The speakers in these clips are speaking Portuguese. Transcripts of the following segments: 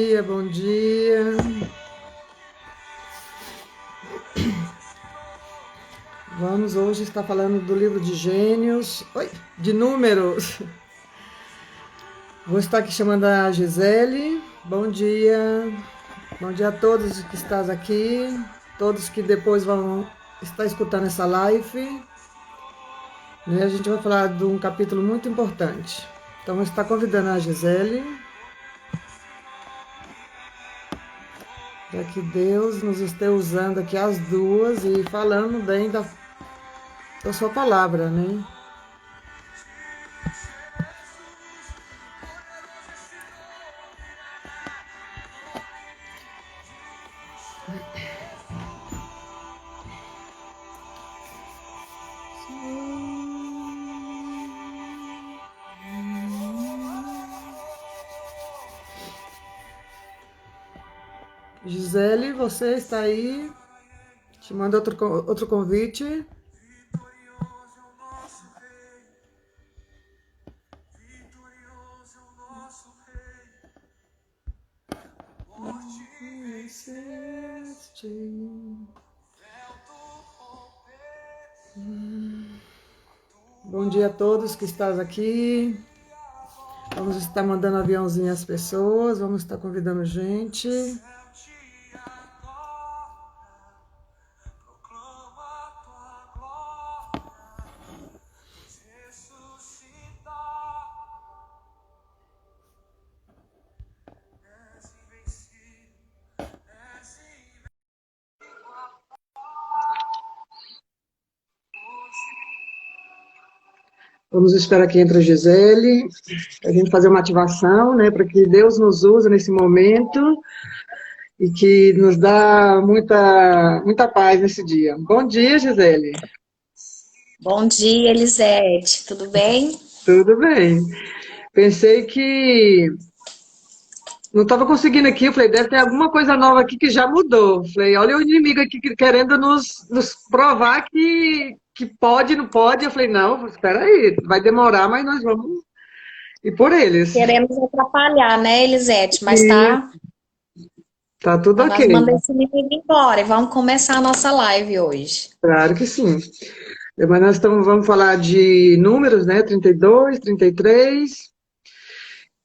dia, bom dia. Vamos hoje estar falando do livro de Gênios, de Números. Vou estar aqui chamando a Gisele. Bom dia. Bom dia a todos que estão aqui, todos que depois vão estar escutando essa live. A gente vai falar de um capítulo muito importante. Então, vou estar convidando a Gisele, para que Deus nos esteja usando aqui as duas e falando bem da sua palavra, né? Gisele, você está aí? Te mando outro convite. Bom dia a todos que estão aqui. Vamos estar mandando aviãozinho às pessoas, vamos estar convidando gente. Vamos esperar que entre a Gisele, para a gente fazer uma ativação, né, para que Deus nos use nesse momento e que nos dá muita paz nesse dia. Bom dia, Gisele. Bom dia, Elisete. Tudo bem? Tudo bem. Pensei que não estava conseguindo aqui, eu falei, deve ter alguma coisa nova aqui que já mudou. Falei, olha o inimigo aqui querendo nos provar que pode, não pode. Eu falei, não, espera aí, vai demorar, mas nós vamos ir por eles. Queremos atrapalhar, né, Elisete? Mas E tá tudo nós ok. mandamos esse menino embora e vamos começar a nossa live hoje. Claro que sim. Mas vamos falar de números, né? 32, 33.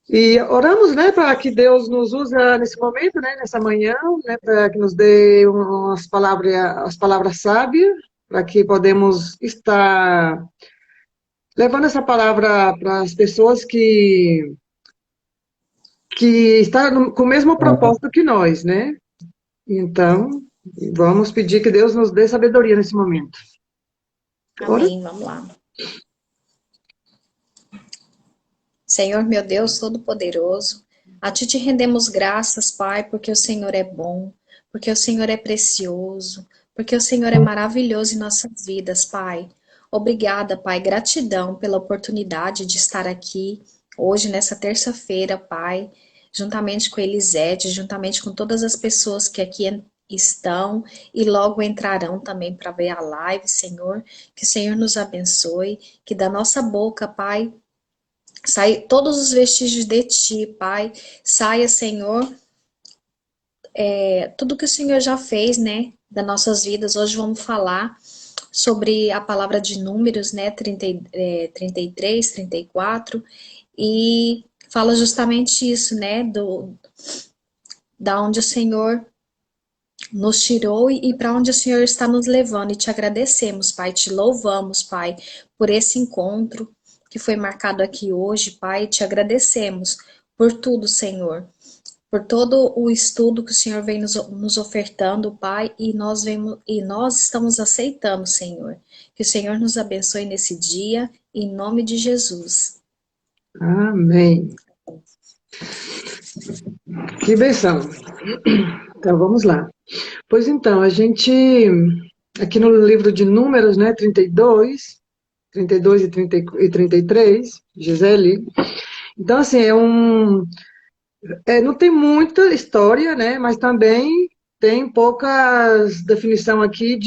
E oramos, né, para que Deus nos use nesse momento, né, nessa manhã, né, para que nos dê as palavras sábias, para que podemos estar levando essa palavra para as pessoas que estão com o mesmo propósito que nós, né? Então, vamos pedir que Deus nos dê sabedoria nesse momento. Ora? Amém. Vamos lá. Senhor, meu Deus Todo-Poderoso, a Ti te rendemos graças, Pai, porque o Senhor é bom, porque o Senhor é precioso, porque o Senhor é maravilhoso em nossas vidas, Pai. Obrigada, Pai, gratidão pela oportunidade de estar aqui hoje, nessa terça-feira, Pai, juntamente com Elisete, juntamente com todas as pessoas que aqui estão e logo entrarão também para ver a live, Senhor. Que o Senhor nos abençoe, que da nossa boca, Pai, sai todos os vestígios de Ti, Pai. Saia, Senhor, tudo que o Senhor já fez, né, das nossas vidas. Hoje vamos falar sobre a palavra de Números, né, 33, 34, e fala justamente isso, né, da onde o Senhor nos tirou e para onde o Senhor está nos levando. E te agradecemos, Pai, te louvamos, Pai, por esse encontro que foi marcado aqui hoje, Pai. Te agradecemos por tudo, Senhor, por todo o estudo que o Senhor vem nos ofertando, Pai, e nós estamos aceitando, Senhor. Que o Senhor nos abençoe nesse dia, em nome de Jesus. Amém. Que benção. Então, vamos lá. Pois então, a gente, aqui no livro de Números, né, 32 e 33, Gisele. Então, assim, não tem muita história, né, mas também tem poucas definição aqui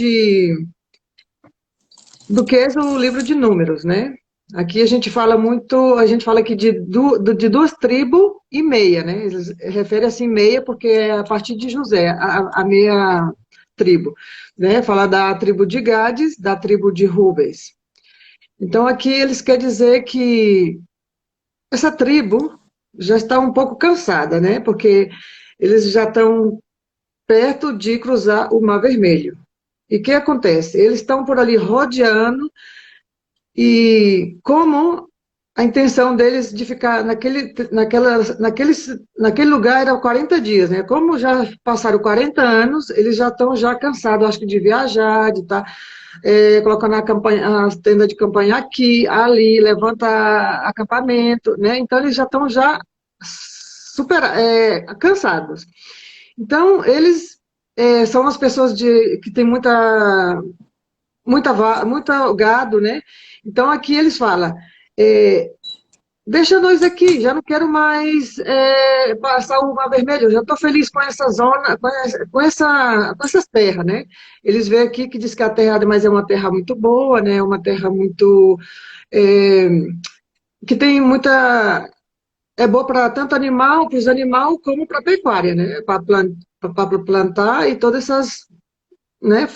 do que é o livro de Números, né? Aqui a gente fala muito, a gente fala aqui de duas tribos e meia, né? Eles referem assim meia porque é a partir de José, a meia tribo, né? Fala da tribo de Gades, da tribo de Rubens. Então aqui eles querem dizer que essa tribo já está um pouco cansada, né? Porque eles já estão perto de cruzar o Mar Vermelho. E o que acontece? Eles estão por ali rodeando e como a intenção deles de ficar naquele lugar era 40 dias, né? Como já passaram 40 anos, eles já estão já cansados, acho que de viajar, de estar colocando as tendas de campanha aqui, ali, levanta acampamento, né? Então eles já estão já super cansados. Então eles são as pessoas que têm muita gado, né? Então aqui eles falam, é, deixa nós aqui, já não quero mais passar o Mar Vermelho, já estou feliz com essa zona, com essas terras, né? Eles veem aqui que diz que a terra, mas é uma terra muito boa, né? Uma terra muito é, que tem muita é boa para tanto animal, para os animais, como para a pecuária, né? Para plantar e todas essas, né?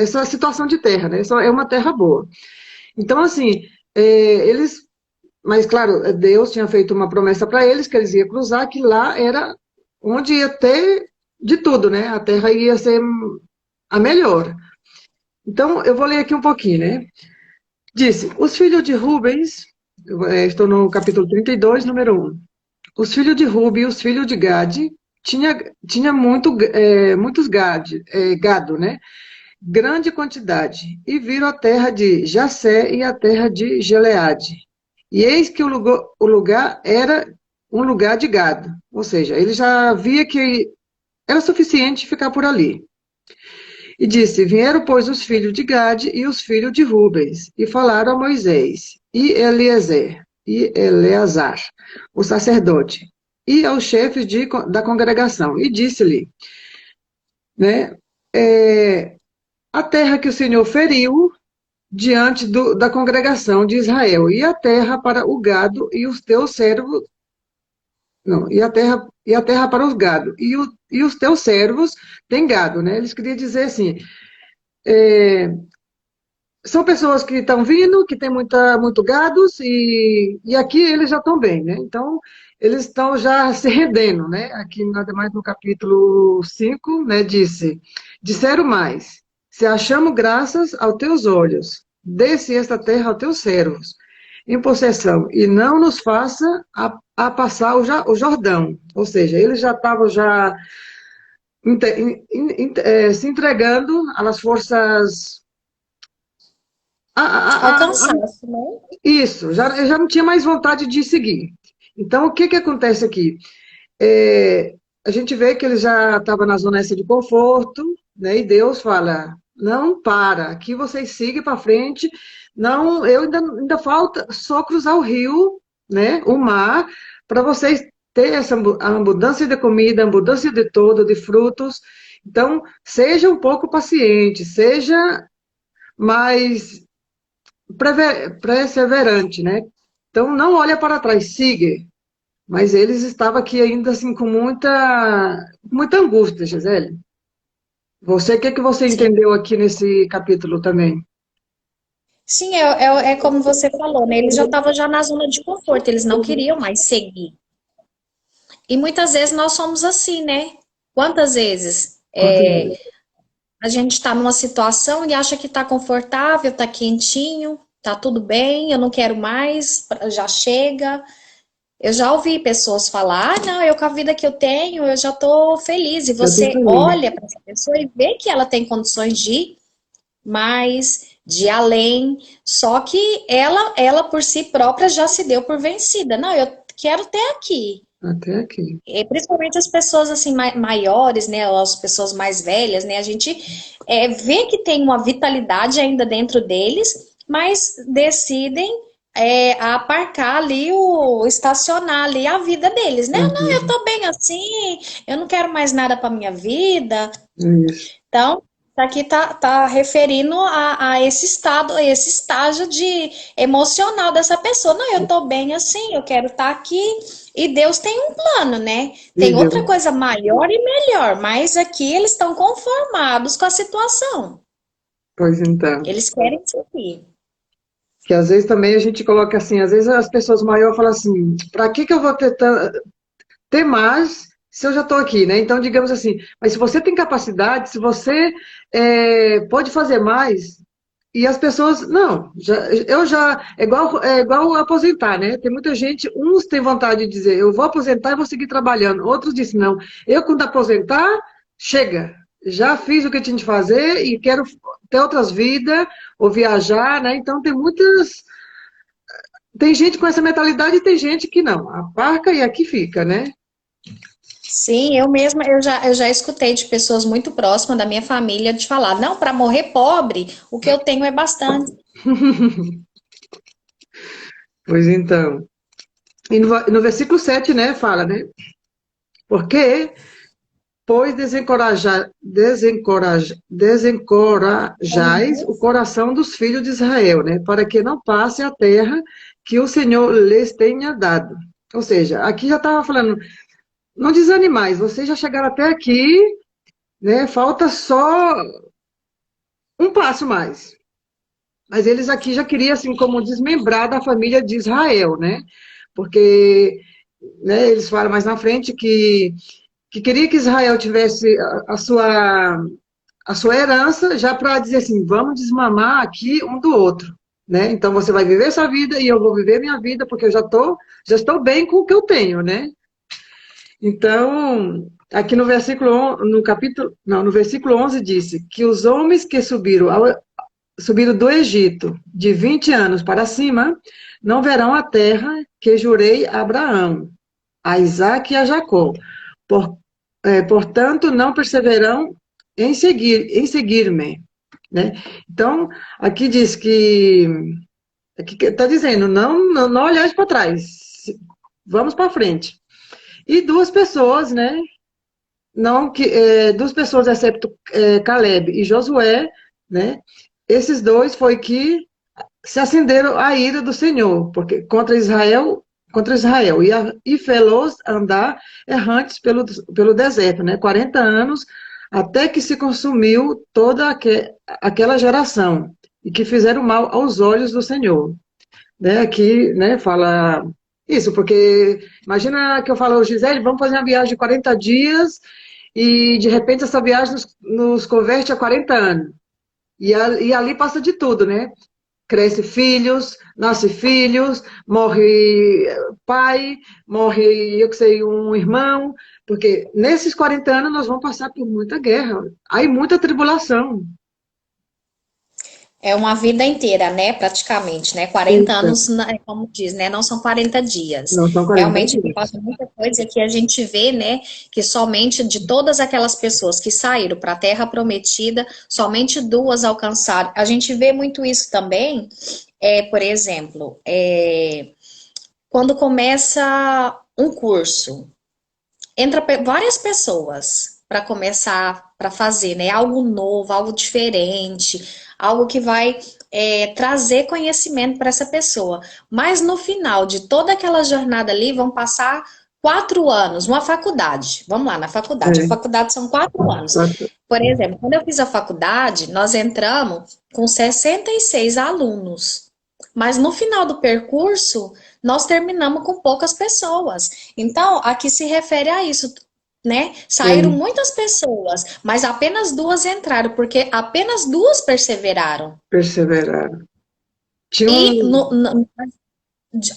Essa situação de terra, né? Isso é uma terra boa. Então, assim, eles. Mas, claro, Deus tinha feito uma promessa para eles que eles iam cruzar, que lá era onde ia ter de tudo, né? A terra ia ser a melhor. Então, eu vou ler aqui um pouquinho, né? Disse: os filhos de Rubens, estou no capítulo 32, número 1. Os filhos de Rubi e os filhos de Gade tinha muitos gado, né? Grande quantidade, e viram a terra de Jacé e a terra de Gileade. E eis que o lugar era um lugar de gado, ou seja, ele já via que era suficiente ficar por ali. E disse: vieram, pois, os filhos de Gade e os filhos de Rubens, e falaram a Moisés, e Eliezer, e Eleazar, o sacerdote, e aos chefes da congregação, e disse-lhe, né, é, a terra que o Senhor feriu diante da congregação de Israel, e a terra para o gado e os teus servos, não, e a terra para os gado, e os teus servos têm gado, né? Eles queriam dizer assim, é, são pessoas que estão vindo, que têm muito gados, e aqui eles já estão bem, né? Então, eles estão já se rendendo, né? Aqui, nada mais no capítulo 5, né, disseram mais, se achamos graças aos teus olhos, dê-se esta terra aos teus servos, em possessão, e não nos faça a passar o Jordão. Ou seja, eles já estavam já se entregando às forças Ao a, cansaço, né? isso, eu já não tinha mais vontade de seguir. Então, o que acontece aqui? A gente vê que ele já estava na zona essa de conforto, né? E Deus fala: não para, aqui vocês sigam para frente. Não, ainda falta só cruzar o rio, né? O mar, para vocês ter a abundância de comida, a abundância de todo, de frutos. Então, seja um pouco paciente, seja mais perseverante, né? Então, não olha para trás, siga. Mas eles estavam aqui ainda assim com muita angústia, Gisele. Você, o que que você Sim. entendeu aqui nesse capítulo também? Sim, é como você falou, né? Eles já estavam já na zona de conforto, eles não queriam mais seguir. E muitas vezes nós somos assim, né? Quantas vezes Quanto mais? a gente está numa situação e acha que está confortável, está quentinho, tá tudo bem, eu não quero mais, já chega. Eu já ouvi pessoas falar, ah, não, eu com a vida que eu tenho, eu já estou feliz. E Já estou você feliz. olha para essa pessoa e vê que ela tem condições de ir mais, de ir além, só que ela por si própria já se deu por vencida. Não, eu quero ter aqui. Até aqui. E principalmente as pessoas assim maiores, né, as pessoas mais velhas, né, a gente vê que tem uma vitalidade ainda dentro deles, mas decidem aparcar ali, estacionar ali a vida deles, né? A Não, eu vida. tô bem assim, eu não quero mais nada para minha vida. Isso. Então, aqui tá referindo a esse estado, a esse estágio de emocional dessa pessoa. Não, eu tô bem assim, eu quero estar aqui. E Deus tem um plano, né? E Tem outra Deus, coisa maior e melhor, mas aqui eles estão conformados com a situação. pois então. Eles querem seguir. Que às vezes também a gente coloca assim, às vezes as pessoas maiores falam assim, para que que eu vou ter mais se eu já estou aqui, né? Então, digamos assim, mas se você tem capacidade, se você pode fazer mais, e as pessoas, não, eu já, é igual aposentar, né? Tem muita gente, uns têm vontade de dizer, eu vou aposentar e vou seguir trabalhando, outros dizem, não, eu quando aposentar, chega, já fiz o que eu tinha de fazer e quero ter outras vidas, ou viajar, né? Então, tem gente com essa mentalidade e tem gente que não, aparca e aqui fica, né? Sim, eu mesma, eu já escutei de pessoas muito próximas da minha família de falar, não, para morrer pobre, o que eu tenho é bastante. Pois então. E no versículo 7, né, fala, né? Porque, pois desencorajais o coração dos filhos de Israel, né? Para que não passe a terra que o Senhor lhes tenha dado. Ou seja, aqui já estava falando, não desanimais, vocês já chegaram até aqui, né? Falta só um passo mais. Mas eles aqui já queriam, assim, como desmembrar da família de Israel, né? Porque, né, eles falam mais na frente que queria que Israel tivesse a sua herança já para dizer assim, vamos desmamar aqui um do outro, né? Então você vai viver sua vida e eu vou viver minha vida porque eu já estou bem com o que eu tenho, né? Então, aqui no no versículo 11 disse que os homens que subiram do Egito de 20 anos para cima não verão a terra que jurei a Abraão, a Isaac e a Jacó. Por, portanto, não perseverarão em seguir-me. Né? Então, aqui diz que aqui está dizendo, não olhar para trás, vamos para frente. E duas pessoas, né? Não que duas pessoas, exceto Caleb e Josué, né? Esses dois foi que se acenderam a ira do Senhor, porque contra Israel, e fê-los andar errantes pelo deserto, né? 40 anos, até que se consumiu toda aquela geração, e que fizeram mal aos olhos do Senhor. Né? Aqui, né, fala isso, porque imagina que eu falo, Gisele, vamos fazer uma viagem de 40 dias, e de repente essa viagem nos converte a 40 anos. E ali passa de tudo, né? Cresce filhos, nasce filhos, morre pai, morre, eu que sei, um irmão, porque nesses 40 anos nós vamos passar por muita guerra, aí muita tribulação. É uma vida inteira, né? Praticamente, né? 40 anos, como diz, né? Não são 40 Não dias. são 40 Realmente aqui dias. passa muita coisa que a gente vê, né? Que somente de todas aquelas pessoas que saíram para a Terra Prometida, somente duas alcançaram. A gente vê muito isso também, por exemplo, quando começa um curso, entra várias pessoas para começar, para fazer, né? Algo novo, algo diferente, algo que vai trazer conhecimento para essa pessoa. Mas no final de toda aquela jornada ali, vão passar 4 anos, uma faculdade. Vamos lá, na faculdade. A É, faculdade são 4 anos. Por exemplo, quando eu fiz a faculdade, nós entramos com 66 alunos. Mas no final do percurso, nós terminamos com poucas pessoas. Então, aqui se refere a isso, né? Saíram sim, muitas pessoas, mas apenas duas entraram, porque apenas duas perseveraram. perseveraram. Tinha E, um.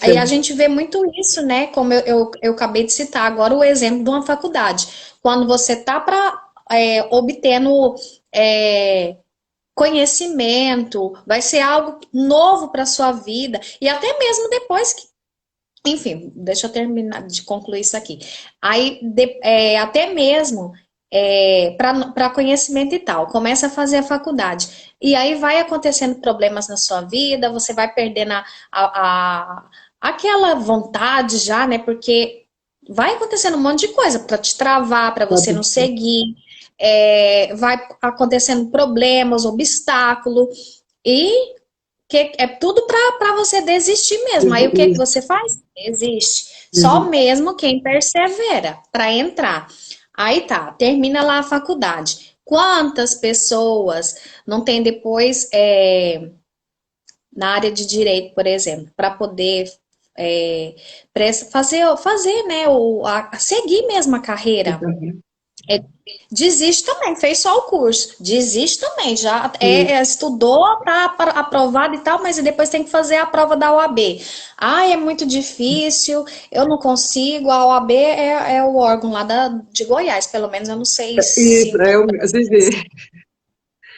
aí a gente vê muito isso, né? Como eu acabei de citar agora o exemplo de uma faculdade. Quando você está obtendo conhecimento, vai ser algo novo para sua vida, e até mesmo depois que enfim, deixa eu terminar de concluir isso aqui. Aí, até mesmo para conhecimento e tal, começa a fazer a faculdade. E aí vai acontecendo problemas na sua vida, você vai perdendo aquela vontade já, né? Porque vai acontecendo um monte de coisa para te travar, para você não Pode- seguir, vai acontecendo problemas, obstáculo, e que é tudo para você desistir mesmo. Aí o que que Isso, você faz? Desiste. Só isso. mesmo quem persevera para entrar. Aí tá, termina lá a faculdade. Quantas pessoas não tem depois na área de direito, por exemplo, para poder é, fazer, né, seguir mesmo a carreira. É, desiste também, fez só o curso. Desiste também, já estudou, tá aprovado e tal, mas depois tem que fazer a prova da OAB. Ah, é muito difícil, eu não consigo. A OAB é o órgão lá de Goiás, pelo menos eu não sei se Isso, em todo o às Brasil vezes,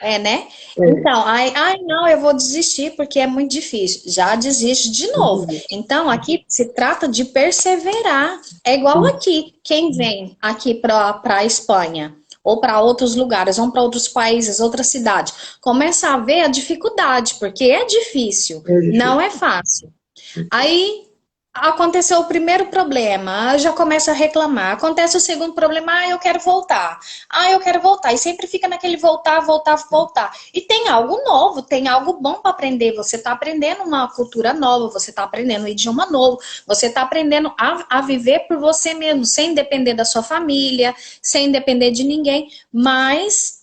é, né? é, Então, ai, não, eu vou desistir porque é muito difícil. Já desiste de novo. Então, aqui se trata de perseverar. É igual aqui. Quem vem aqui para a Espanha ou para outros lugares, vão para outros países, outras cidades, começa a ver a dificuldade, porque é difícil, é não difícil. é fácil. Aí aconteceu o primeiro problema, já começa a reclamar. Acontece o segundo problema, eu quero voltar. Eu quero voltar. E sempre fica naquele voltar, voltar, voltar. E tem algo novo, tem algo bom para aprender. Você está aprendendo uma cultura nova, você está aprendendo um idioma novo, você está aprendendo a viver por você mesmo, sem depender da sua família, sem depender de ninguém. Mas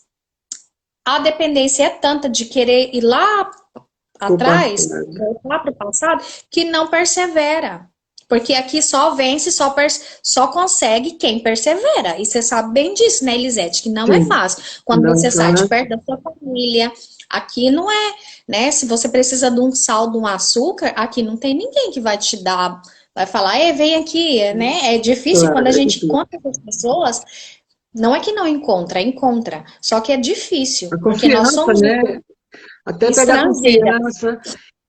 a dependência é tanta de querer ir lá O atrás, passado. voltar para o passado, que não persevera. Porque aqui só vence, só consegue quem persevera. E você sabe bem disso, né, Elisete? Que não é Sim, fácil. Quando não você sai de faz. perto da sua família, aqui não é, né? Se você precisa de um sal, de um açúcar, aqui não tem ninguém que vai te dar, vai falar, vem aqui, né? É difícil Claro, quando a é gente difícil. encontra essas pessoas. Não é que não encontra, encontra. Só que é difícil, A porque nós confiança, somos né? Até pegar estrangeiras. confiança.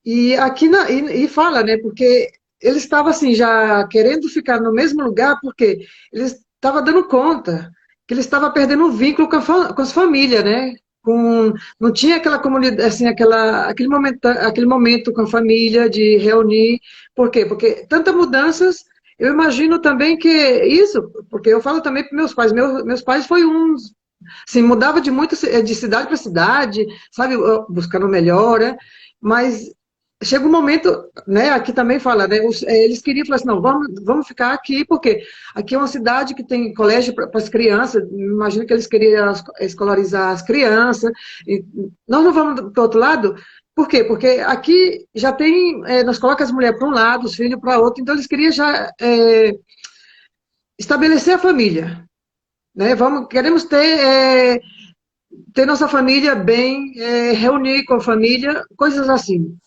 E aqui e fala, né? Porque ele estava assim já querendo ficar no mesmo lugar porque ele estava dando conta que ele estava perdendo o vínculo com as famílias, né? Não tinha aquela comunidade, assim, aquele momento com a família de reunir. Por quê? Porque tantas mudanças. Eu imagino também que isso, porque eu falo também para meus pais. Meus pais foi uns, assim, mudava de muito de cidade para cidade, sabe, buscando melhora, mas chega um momento, né, aqui também fala, né, eles queriam falar assim, não, vamos ficar aqui, porque aqui é uma cidade que tem colégio para as crianças, imagino que eles queriam escolarizar as crianças, e nós não vamos para o outro lado, por quê? Porque aqui já tem, nós colocamos as mulheres para um lado, os filhos para outro, então eles queriam já estabelecer a família, né, queremos ter nossa família bem, reunir com a família, coisas assim,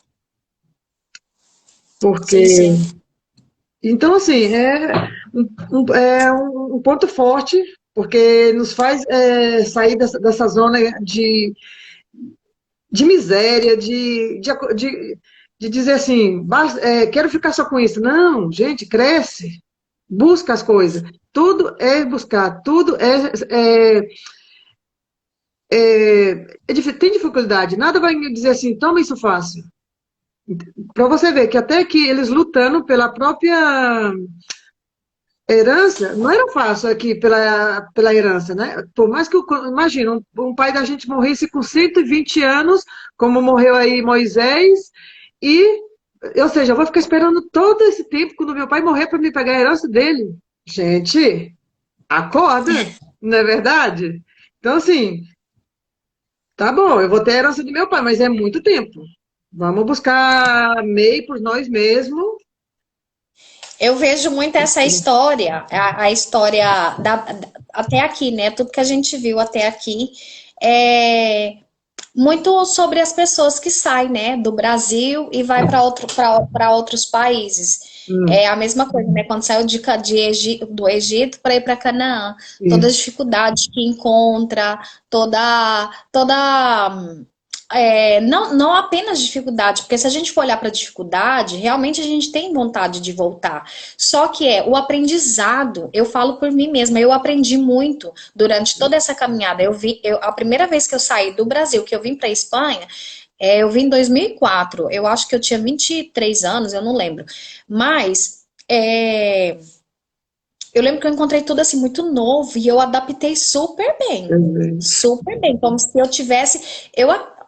Sim, porque sim. então, assim, um ponto forte, porque nos faz sair dessa zona de miséria, de dizer assim, quero ficar só com isso. Não, gente, cresce, busca as coisas. Tudo é buscar, tudo tem dificuldade. Nada vai me dizer assim, toma isso fácil. Para você ver que até que eles lutando pela própria herança, não era fácil aqui pela herança, né? Por mais que, imagina, um pai da gente morresse com 120 anos, como morreu aí Moisés, e, ou seja, eu vou ficar esperando todo esse tempo quando meu pai morrer para me pegar a herança dele. Gente, acorda, não é verdade? Então, assim, tá bom, eu vou ter a herança do meu pai, mas é muito tempo. Vamos buscar meio por nós mesmos. Eu vejo muito essa história, a história até aqui, né? Tudo que a gente viu até aqui é muito sobre as pessoas que saem, né, do Brasil e vai para outros países. Hum, É a mesma coisa, né? Quando saiu do Egito para ir para Canaã, todas as isso. dificuldades que encontra, toda não apenas dificuldade, porque se a gente for olhar para a dificuldade, realmente a gente tem vontade de voltar. Só que o aprendizado, eu falo por mim mesma, eu aprendi muito durante toda essa caminhada. A primeira vez que eu saí do Brasil, que eu vim para a Espanha, eu vim em 2004. Eu acho que eu tinha 23 anos, eu não lembro. Mas eu lembro que eu encontrei tudo assim muito novo e eu adaptei super bem, como se eu tivesse,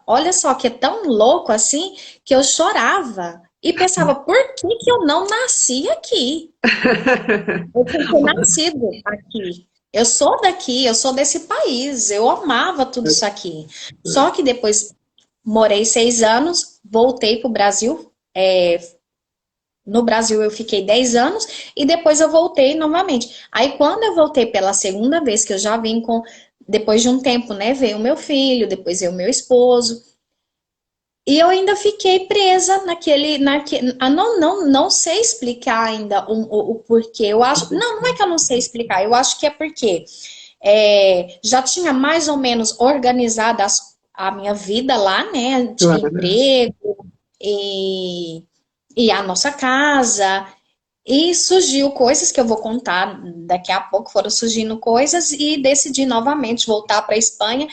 olha só que é tão louco assim que eu chorava e pensava, por que que eu não nasci aqui? Eu tinha que ter nascido aqui. Eu sou daqui, eu sou desse país, eu amava tudo isso aqui. Só que depois morei 6 anos, voltei para o Brasil. No Brasil eu fiquei 10 anos e depois eu voltei novamente. Aí quando eu voltei pela segunda vez, que eu já vim com, depois de um tempo, né, veio o meu filho, depois veio o meu esposo. E eu ainda fiquei presa não sei explicar ainda o porquê. Eu acho, não é que eu não sei explicar, eu acho que é porque já tinha mais ou menos organizado a minha vida lá, né? De Claro. emprego e a nossa casa. E surgiu coisas que eu vou contar daqui a pouco, foram surgindo coisas e decidi novamente voltar para a Espanha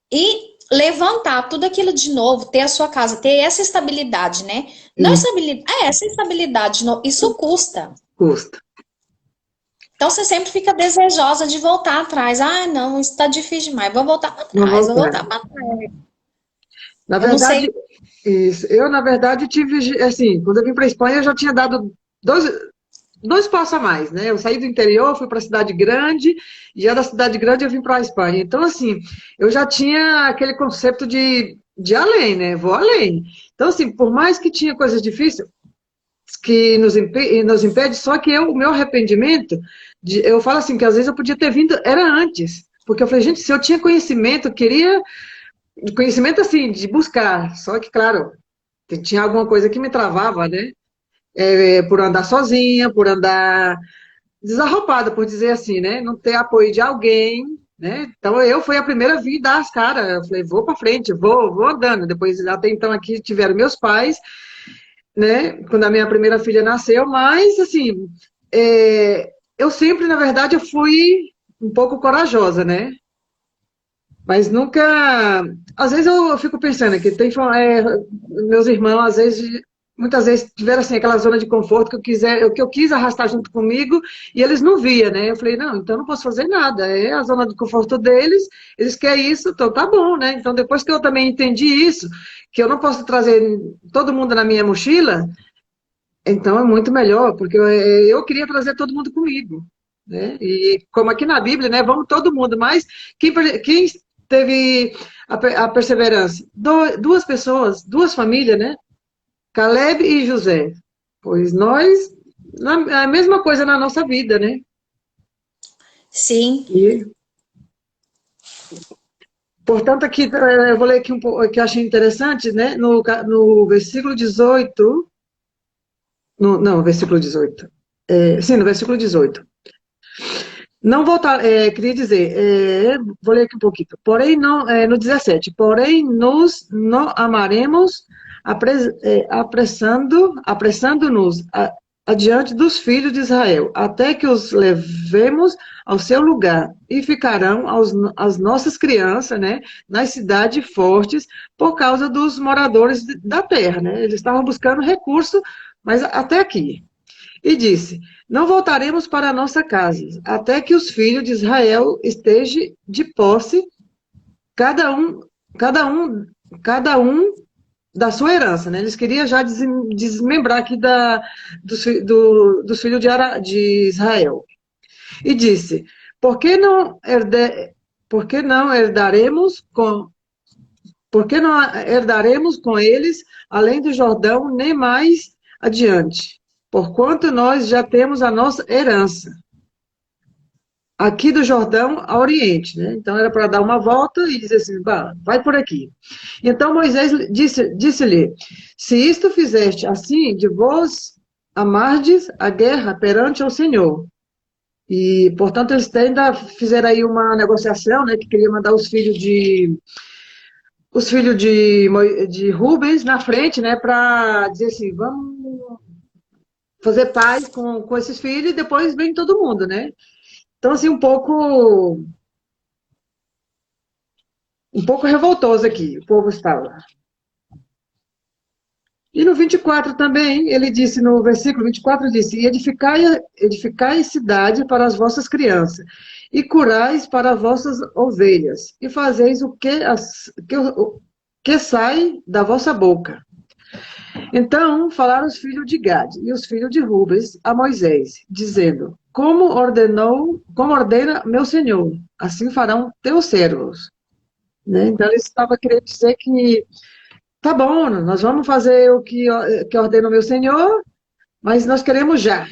e levantar tudo aquilo de novo, ter a sua casa, ter essa estabilidade, né? Não Isso estabilidade, essa estabilidade, isso custa. custa. Então você sempre fica desejosa de voltar atrás. Ah, não, isso está difícil demais, vou voltar para Não trás, vou voltar. voltar para trás. Na Eu não verdade, sei. isso. Eu, na verdade, tive, assim, quando eu vim para a Espanha, eu já tinha dado dois passos a mais, né? Eu saí do interior, fui para a cidade grande, e já da cidade grande eu vim para a Espanha. Então, assim, eu já tinha aquele conceito de além, né? Vou além. Então, assim, por mais que tinha coisas difíceis que nos impede, só que o meu arrependimento, eu falo assim, que às vezes eu podia ter vindo, era antes. Porque eu falei, gente, se eu tinha conhecimento, eu queria conhecimento assim, de buscar. Só que, claro, tinha alguma coisa que me travava, né? Por andar sozinha, por andar desarropada, por dizer assim, né? Não ter apoio de alguém, né? Então eu fui a primeira a vir dar as caras. Eu falei, vou para frente, vou andando. Depois, até então, aqui tiveram meus pais, né? Quando a minha primeira filha nasceu, mas assim, eu sempre, na verdade, eu fui um pouco corajosa, né? Mas nunca. Às vezes eu fico pensando que meus irmãos, às vezes, muitas vezes tiveram assim, aquela zona de conforto que eu quis arrastar junto comigo e eles não via, né? Eu falei, não, então eu não posso fazer nada. É a zona de conforto deles, eles querem isso, então tá bom, né? Então depois que eu também entendi isso, que eu não posso trazer todo mundo na minha mochila, então é muito melhor, porque eu queria trazer todo mundo comigo, né? E como aqui na Bíblia, né? Vamos todo mundo, mas quem teve a perseverança? Duas pessoas, duas famílias, né? Caleb e José. Pois nós, a mesma coisa na nossa vida, né? Sim, E, portanto, aqui, eu vou ler aqui um pouco, que eu achei interessante, né? No versículo 18, não, versículo 18. Sim, no versículo 18. Não voltar, queria dizer, vou ler aqui um pouquinho. Porém, não, no 17, porém, nos não amaremos apressando-nos adiante dos filhos de Israel, até que os levemos ao seu lugar, e ficarão as nossas crianças, né, nas cidades fortes, por causa dos moradores da terra, né? Eles estavam buscando recurso, mas até aqui. E disse: Não voltaremos para a nossa casa, até que os filhos de Israel estejam de posse, cada um, cada um, cada um da sua herança, né? Eles queriam já desmembrar aqui dos filhos de Israel. E disse: Por que não, por que não herdaremos com por que não herdaremos com eles além do Jordão, nem mais adiante? Porquanto nós já temos a nossa herança, aqui do Jordão a Oriente, né? Então era para dar uma volta e dizer assim, vai por aqui. Então Moisés disse-lhe, se isto fizeste assim, de vós amardes a guerra perante o Senhor. E, portanto, eles ainda fizeram aí uma negociação, né, que queria mandar os filhos de Rubens na frente, né, para dizer assim, vamos fazer paz com esses filhos e depois vem todo mundo, né? Então, assim, um pouco revoltoso aqui, o povo estava. E no 24 também, ele disse, no versículo 24, disse, e edificai cidade para as vossas crianças, e curais para as vossas ovelhas, e fazeis que sai da vossa boca. Então falaram os filhos de Gade e os filhos de Rubens a Moisés, dizendo, como ordena meu Senhor, assim farão teus servos. Né? Então eles estavam querendo dizer que tá bom, nós vamos fazer que ordena o meu Senhor, mas nós queremos já.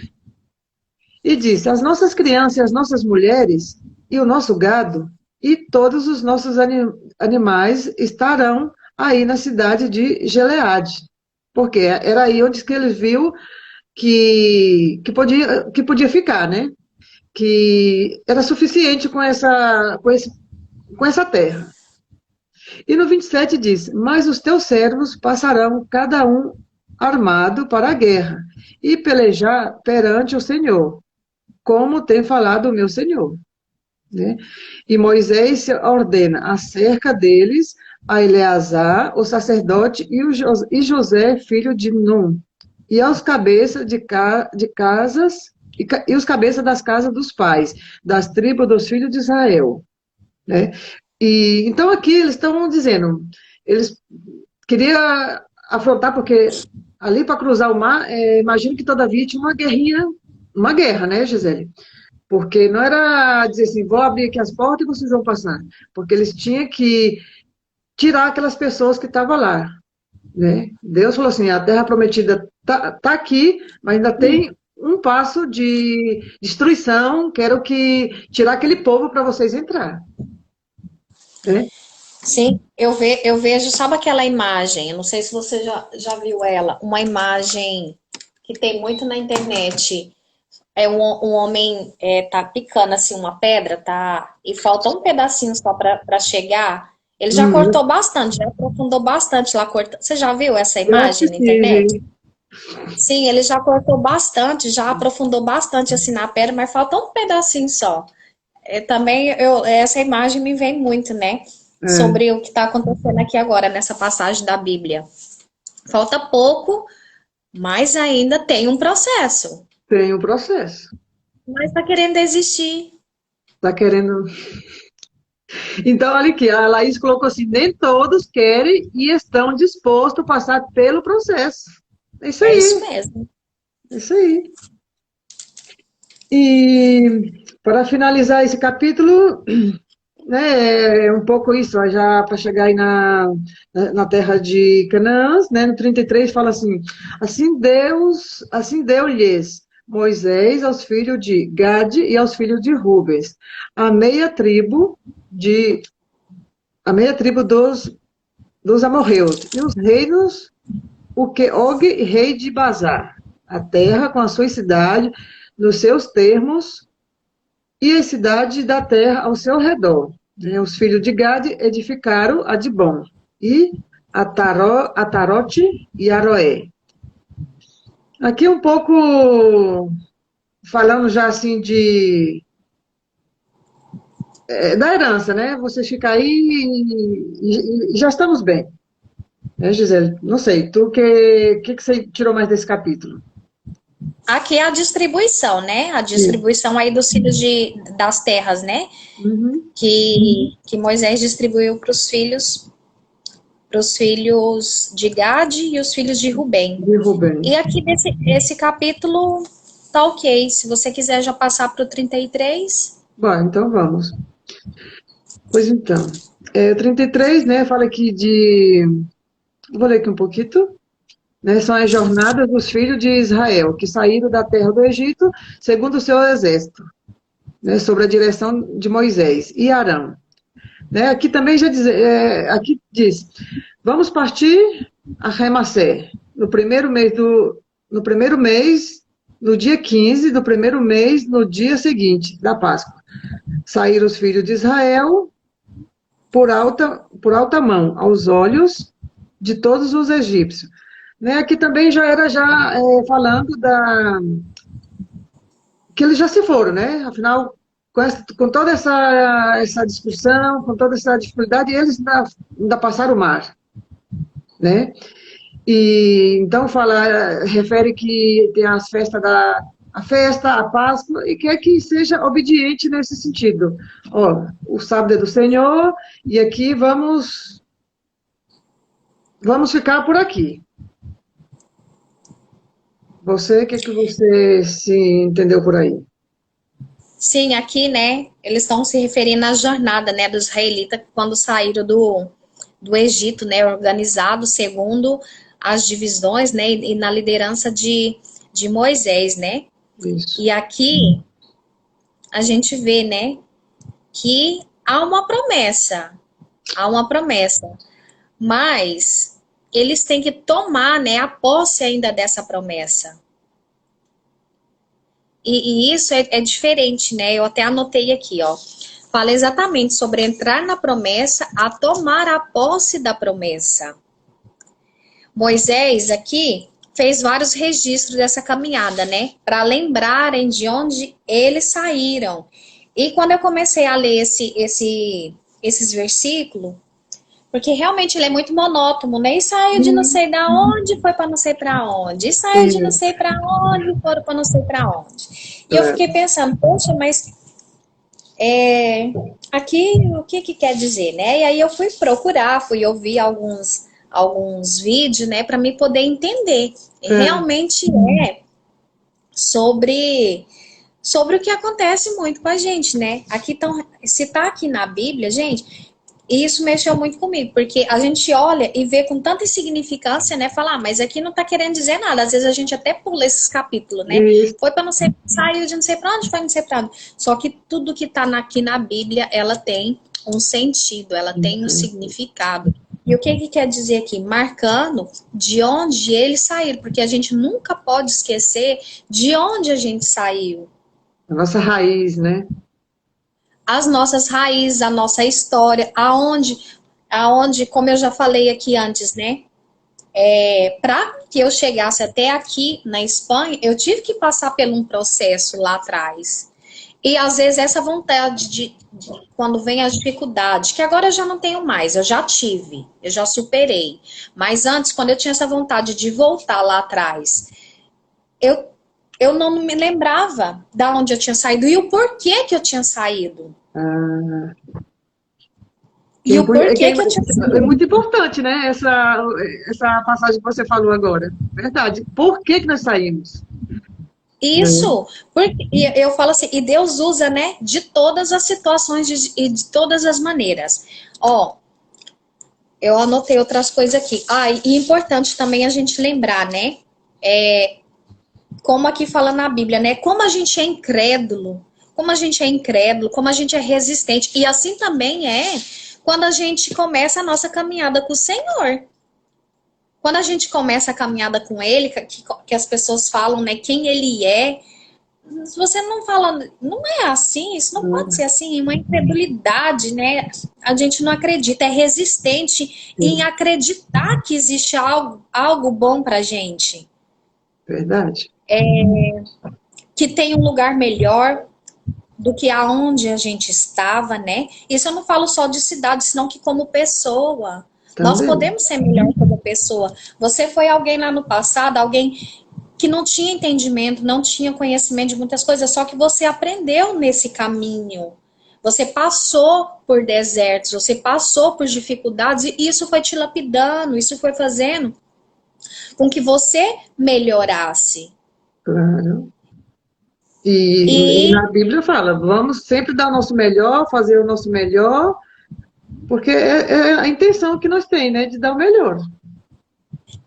E disse, as nossas crianças e as nossas mulheres e o nosso gado e todos os nossos animais estarão aí na cidade de Gileade. Porque era aí onde que ele viu que podia ficar, né? Que era suficiente com essa terra. E no 27 diz, mas os teus servos passarão cada um armado para a guerra e pelejar perante o Senhor, como tem falado o meu Senhor. Né? E Moisés ordena acerca deles a Eleazar, o sacerdote, e José, filho de Num, e aos cabeças de casas, e os cabeças das casas dos pais, das tribos dos filhos de Israel. Né? E, então aqui eles estão dizendo, eles queriam afrontar, porque ali para cruzar o mar, imagino que todavia tinha uma guerra, né, Gisele? Porque não era dizer assim, vou abrir aqui as portas e vocês vão passar. Porque eles tinham que tirar aquelas pessoas que estavam lá. Né? Deus falou assim, a terra prometida tá aqui, mas ainda tem um passo de destruição, quero que tirar aquele povo para vocês entrar. Né? Sim, eu vejo, sabe aquela imagem? Eu não sei se você já viu ela, uma imagem que tem muito na internet. É um homem tá picando assim uma pedra, tá? E falta um pedacinho só para chegar. Ele já cortou bastante, já aprofundou bastante lá cortando. Você já viu essa Eu imagem na internet? assisti, Sim, ele já cortou bastante, já aprofundou bastante assim na pedra, mas falta um pedacinho só. Também essa imagem me vem muito, né? Sobre o que está acontecendo aqui agora, nessa passagem da Bíblia. Falta pouco, mas ainda tem um processo. tem um processo. Mas está querendo desistir. Está querendo. Então, olha aqui, a Laís colocou assim: nem todos querem e estão dispostos a passar pelo processo. É isso É aí, isso mesmo. é isso aí. E para finalizar esse capítulo, né, é um pouco isso, ó, já para chegar aí na terra de Canaã, né, no 33 fala assim: assim deu-lhes Moisés aos filhos de Gade e aos filhos de Rubens, a meia tribo de a meia tribo dos amorreus, e os reinos, o que Og, rei de Bazar, a terra com a sua cidade, nos seus termos, e a cidade da terra ao seu redor. Os filhos de Gade edificaram a Dibon, e Atarote e Aroé. Aqui um pouco falando já assim da herança, né? Vocês ficam aí e já estamos bem. Né, Gisele? Não sei, tu que você tirou mais desse capítulo? Aqui é a distribuição, né? A Sim. distribuição aí dos filhos das terras, né? Uhum. Que Moisés distribuiu para os filhos de Gade e os filhos de Rubem. De Rubem. E aqui esse capítulo tá ok. Se você quiser já passar para o 33. Bom, então vamos. Pois então, o 33, né, fala aqui vou ler aqui um pouquinho, né, são as jornadas dos filhos de Israel, que saíram da terra do Egito, segundo o seu exército, né, sobre a direção de Moisés e Arão. Né, aqui também aqui diz, vamos partir a Remassé, no primeiro mês, no dia 15 do primeiro mês, no dia seguinte da Páscoa. Saíram os filhos de Israel por alta mão, aos olhos de todos os egípcios. Né, aqui também já era falando que eles já se foram, né? Afinal, com toda essa discussão, com toda essa dificuldade, eles ainda passaram o mar. Né? E então fala, refere que tem as festas a festa, a Páscoa, e quer que seja obediente nesse sentido. Ó, o sábado é do Senhor, e aqui vamos ficar por aqui. Você, o que que você se entendeu por aí? Sim, aqui, né, eles estão se referindo à jornada, né, dos israelitas quando saíram do Egito, né, organizado segundo as divisões, né, e na liderança de Moisés, né. Isso. E aqui a gente vê, né, que há uma promessa, mas eles têm que tomar, né, a posse ainda dessa promessa. E isso é diferente, né? Eu até anotei aqui, ó. Fala exatamente sobre entrar na promessa, a tomar a posse da promessa. Moisés aqui fez vários registros dessa caminhada, né? Para lembrarem de onde eles saíram. E quando eu comecei a ler esses versículos, porque realmente ele é muito monótono, né? E saiu de não sei da onde, foi para não sei para onde. E saiu de não Isso. sei para onde, foram para não sei para onde. E eu É, fiquei pensando, poxa, mas aqui o que que quer dizer, né? E aí eu fui procurar, fui ouvir alguns vídeos, né, para me poder entender. E é, realmente é sobre sobre o que acontece muito com a gente, né? Aqui tão, se tá aqui na Bíblia, gente, e isso mexeu muito comigo, porque a gente olha e vê com tanta insignificância, né? Falar, mas aqui não tá querendo dizer nada. Às vezes a gente até pula esses capítulos, né? isso. Foi para não sei, saiu de não sei para onde, foi não sei para onde. Só que tudo que tá aqui na Bíblia, ela tem um sentido, ela tem um significado. E o que que quer dizer aqui? Marcando de onde eles saíram, porque a gente nunca pode esquecer de onde a gente saiu. A nossa raiz, né? As nossas raízes, a nossa história, aonde, como eu já falei aqui antes, né? Para que eu chegasse até aqui na Espanha, eu tive que passar por um processo lá atrás. E às vezes essa vontade quando vem as dificuldades, que agora eu já não tenho mais, eu já tive, eu já superei. Mas antes, quando eu tinha essa vontade de voltar lá atrás, eu, eu não me lembrava da onde eu tinha saído e o porquê que eu tinha saído. Ah, E o porquê que eu tinha é saído. muito importante, né? Essa passagem que você falou agora. Verdade. Por que que nós saímos? Né? Isso, porque e eu falo assim, e Deus usa, né, de todas as situações e de todas as maneiras. Ó, eu anotei outras coisas aqui. Ah, e importante também a gente lembrar, né, como aqui fala na Bíblia, né, como a gente é incrédulo, como a gente é resistente. E assim também é quando a gente começa a nossa caminhada com o Senhor. Quando a gente começa a caminhada com Ele, que as pessoas falam, né, quem Ele é, se você não fala, não é assim, isso não pode ser assim, é uma incredulidade, né? A gente não acredita, é resistente em acreditar que existe algo bom pra gente, Verdade. que tem um lugar melhor do que aonde a gente estava, né? Isso eu não falo só de cidade, senão que como pessoa. Nós Também. podemos ser melhor como pessoa. Você foi alguém lá no passado, alguém que não tinha entendimento, não tinha conhecimento de muitas coisas, só que você aprendeu nesse caminho. Você passou por desertos, você passou por dificuldades e isso foi te lapidando, isso foi fazendo com que você melhorasse. Claro. E E, na Bíblia fala, vamos sempre dar o nosso melhor, fazer o nosso melhor, porque é a intenção que nós temos, né? De dar o melhor.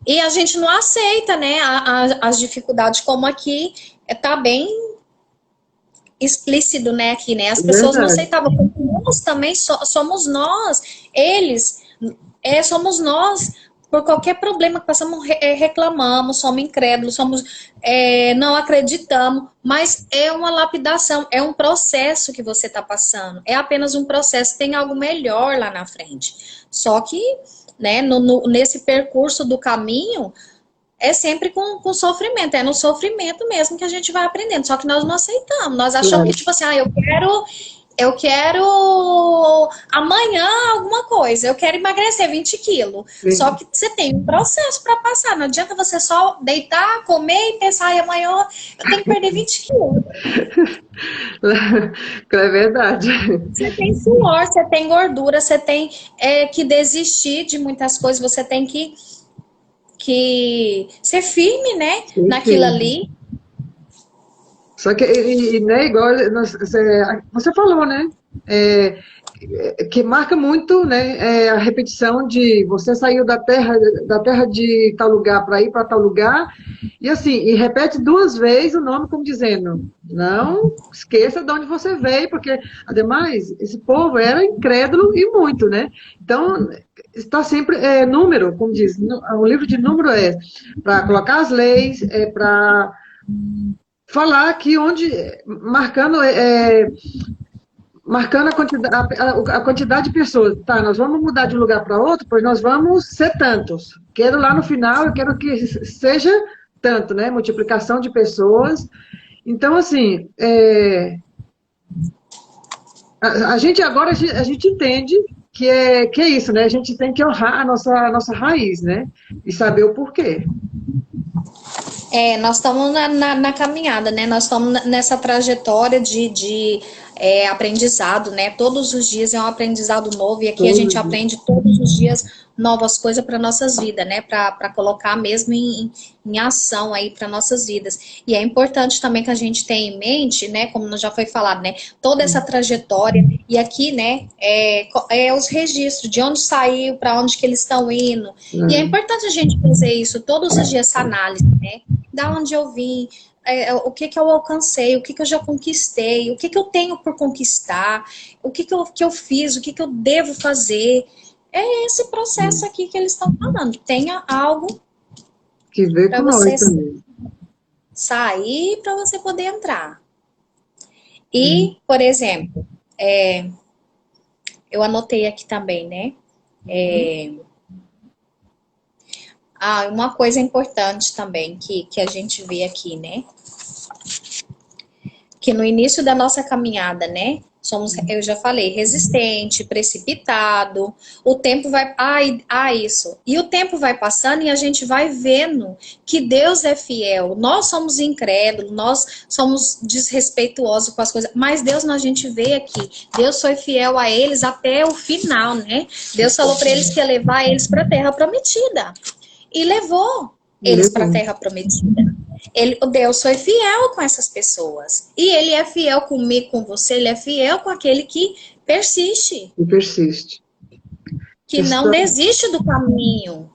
e a gente não aceita, né, as dificuldades como aqui tá bem explícito, né, aqui, né? As É pessoas não verdade. aceitavam. Nós também somos nós, eles somos nós. Por qualquer problema que passamos, reclamamos, somos incrédulos, não acreditamos, mas é uma lapidação, é um processo que você está passando, é apenas um processo, tem algo melhor lá na frente. Só que, né, nesse percurso do caminho, é sempre com sofrimento, é no sofrimento mesmo que a gente vai aprendendo, só que nós não aceitamos, nós achamos que Claro. tipo assim, eu quero amanhã alguma coisa, eu quero emagrecer 20 quilos. Sim. Só que você tem um processo para passar. Não adianta você só deitar, comer e pensar, e amanhã eu tenho que perder 20 quilos. É verdade. Você tem suor, você tem gordura, você tem que desistir de muitas coisas, você tem que ser firme, né, naquilo Enfim. ali. Só que, né, igual você falou, né? É, que marca muito, né, a repetição de você saiu da terra de tal lugar para ir para tal lugar, e assim, e repete duas vezes o nome como dizendo, não esqueça de onde você veio, porque, ademais, esse povo era incrédulo e muito, né? Então, está sempre, número, como diz, o livro de número é para colocar as leis, é para falar que onde, marcando, marcando a quantidade de pessoas. Tá, nós vamos mudar de um lugar para outro, pois nós vamos ser tantos. Quero lá no final, eu quero que seja tanto, né? Multiplicação de pessoas. Então, assim, a gente agora, a gente entende que é isso, né? A gente tem que honrar a nossa raiz, né? E saber o porquê. Nós estamos na caminhada, né? Nós estamos nessa trajetória de aprendizado, né? Todos os dias é um aprendizado novo e aqui a gente aprende todos os dias novas coisas para nossas vidas, né? Para colocar mesmo em ação aí para nossas vidas. E é importante também que a gente tenha em mente, né? Como já foi falado, né? Toda essa trajetória e aqui, né? Os registros de onde saiu, para onde que eles estão indo. E é importante a gente fazer isso todos os dias, essa análise, né? Da onde eu vim, o que eu alcancei, o que eu já conquistei, o que eu tenho por conquistar, o que eu fiz, o que eu devo fazer. É esse processo aqui que eles estão falando. Tenha algo Que ver para com você nós também. sair, para você poder entrar. E, por exemplo, eu anotei aqui também, né? Uma coisa importante também que a gente vê aqui, né? Que no início da nossa caminhada, né? Somos, eu já falei, resistente, precipitado. O tempo vai. Isso. E o tempo vai passando e a gente vai vendo que Deus é fiel. Nós somos incrédulos, nós somos desrespeituosos com as coisas. Mas Deus, a gente vê aqui. Deus foi fiel a eles até o final, né? Deus falou para eles que ia levar eles para a terra prometida. E levou eles para a terra prometida. O Deus foi fiel com essas pessoas. E ele é fiel comigo, com você, ele é fiel com aquele que persiste. E persiste. Que não desiste do caminho.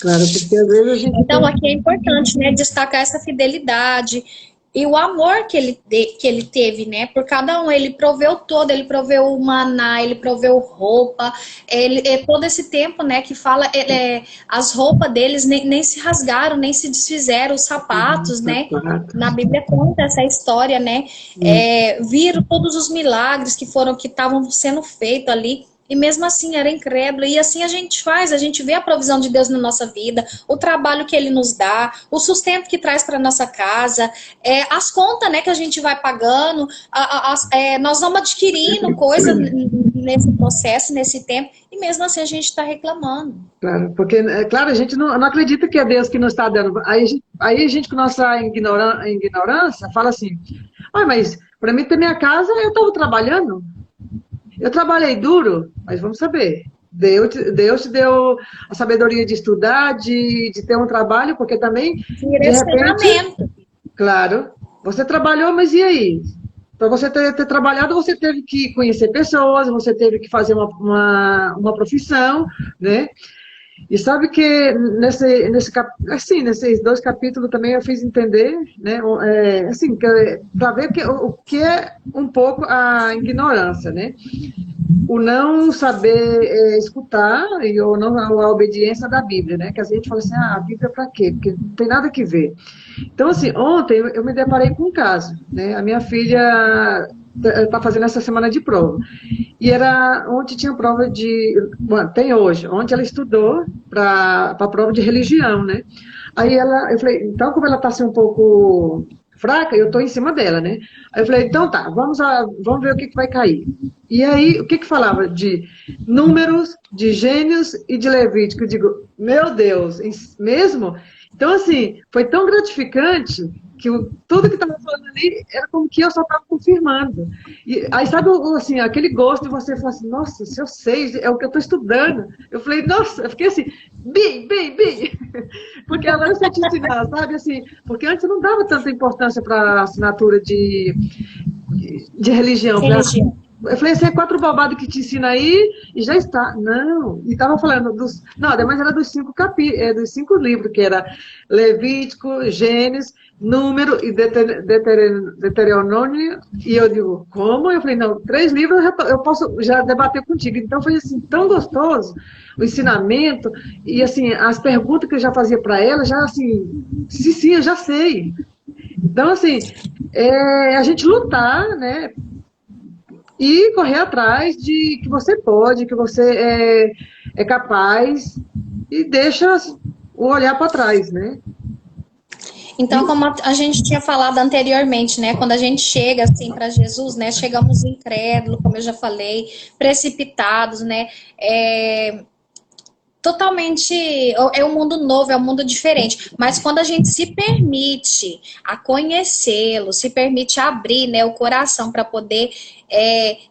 Claro, porque às vezes a gente... Então, aqui é importante, né, destacar essa fidelidade e o amor que ele teve, né, por cada um. Ele proveu todo, ele proveu o maná, ele proveu roupa, todo esse tempo, né, que fala, as roupas deles nem se rasgaram, nem se desfizeram, os sapatos, né, na Bíblia conta essa história, né, viram todos os milagres que estavam sendo feitos ali. E mesmo assim era incrédulo. E assim a gente faz, a gente vê a provisão de Deus na nossa vida, o trabalho que Ele nos dá, o sustento que traz para nossa casa, as contas, né, que a gente vai pagando, nós vamos adquirindo coisas nesse processo, nesse tempo, e mesmo assim a gente está reclamando. Claro, porque, claro, a gente não acredita que é Deus que nos está dando. Aí a gente, com nossa ignorância, fala assim, mas para mim ter minha casa, eu estava trabalhando. Eu trabalhei duro, mas vamos saber. Deus te deu a sabedoria de estudar, de ter um trabalho, porque também, de repente... Claro, você trabalhou, mas e aí? Para você ter trabalhado, você teve que conhecer pessoas, você teve que fazer uma profissão, né? E sabe que nesses dois capítulos também eu fiz entender, né, assim, para ver o que é um pouco a ignorância, né? O não saber escutar ou não a obediência da Bíblia, né? Que a gente fala assim, a Bíblia para quê? Porque não tem nada que ver. Então, assim, ontem eu me deparei com um caso, né? A minha filha está fazendo essa semana de prova. E ontem tinha prova tem hoje, ontem ela estudou para a prova de religião, né? Aí eu falei, então como ela está assim um pouco fraca, e eu tô em cima dela, né? Aí eu falei, então tá, vamos ver o que que vai cair. E aí, o que que falava de Números, de Gênesis e de Levítico? Eu digo, meu Deus, mesmo? Então, assim, foi tão gratificante que tudo que estava falando ali era como que eu só estava confirmando. E aí, sabe, assim, aquele gosto de você falar assim, nossa, se eu sei, é o que eu estou estudando. Eu falei, nossa, eu fiquei assim, bem. Porque agora eu sei te ensinar, sabe, assim, porque antes eu não dava tanta importância para a assinatura de religião. Religião. Eu falei, esse é 4 bobadas que te ensina aí e já está. Não, e estava falando dos. Não, mas era dos 5 livros, que era Levítico, Gênesis, Número e Deuteronômio. E eu digo, como? Eu falei, não, 3 livros eu posso já debater contigo. Então foi assim, tão gostoso o ensinamento, e assim, as perguntas que eu já fazia para ela, já assim, sim, eu já sei. Então, assim, a gente lutar, né? E correr atrás de que você pode, que você é capaz, e deixa o olhar para trás, né? Então, como a gente tinha falado anteriormente, né? Quando a gente chega assim para Jesus, né? Chegamos incrédulos, como eu já falei, precipitados, né? Totalmente, é um mundo novo, é um mundo diferente, mas quando a gente se permite a conhecê-lo, se permite abrir, né, o coração para poder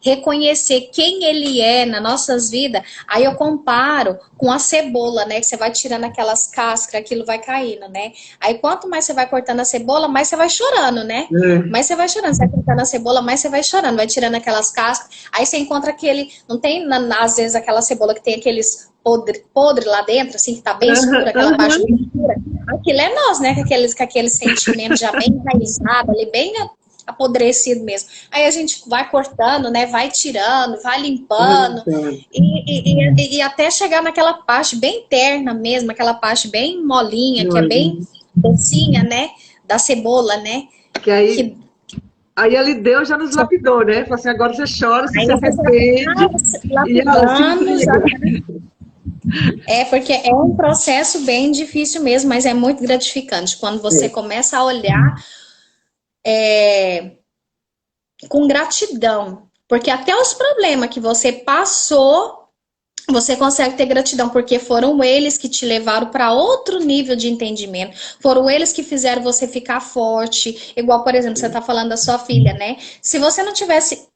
reconhecer quem ele é nas nossas vidas, aí eu comparo com a cebola, né, que você vai tirando aquelas cascas, aquilo vai caindo, né, aí quanto mais você vai cortando a cebola, mais você vai chorando, né, mais você vai chorando, você vai cortando a cebola, mais você vai chorando, vai tirando aquelas cascas, aí você encontra aquele, não tem às vezes aquela cebola que tem aqueles podre lá dentro, assim, que tá bem escura, aquela parte bem escura. Aquilo é nós, né? Com aqueles sentimentos já bem enraizados ali, bem apodrecido mesmo. Aí a gente vai cortando, né? Vai tirando, vai limpando. E até chegar naquela parte bem interna mesmo, aquela parte bem molinha, que é bem docinha, né? Da cebola, né? Que aí... Aí ali Deus já nos lapidou, né? Falou assim, agora você chora, você se arrepende. Porque é um processo bem difícil mesmo, mas é muito gratificante. Quando você começa a olhar com gratidão. Porque até os problemas que você passou, você consegue ter gratidão, porque foram eles que te levaram para outro nível de entendimento. Foram eles que fizeram você ficar forte. Igual, por exemplo, você está falando da sua filha, né? Se você não tivesse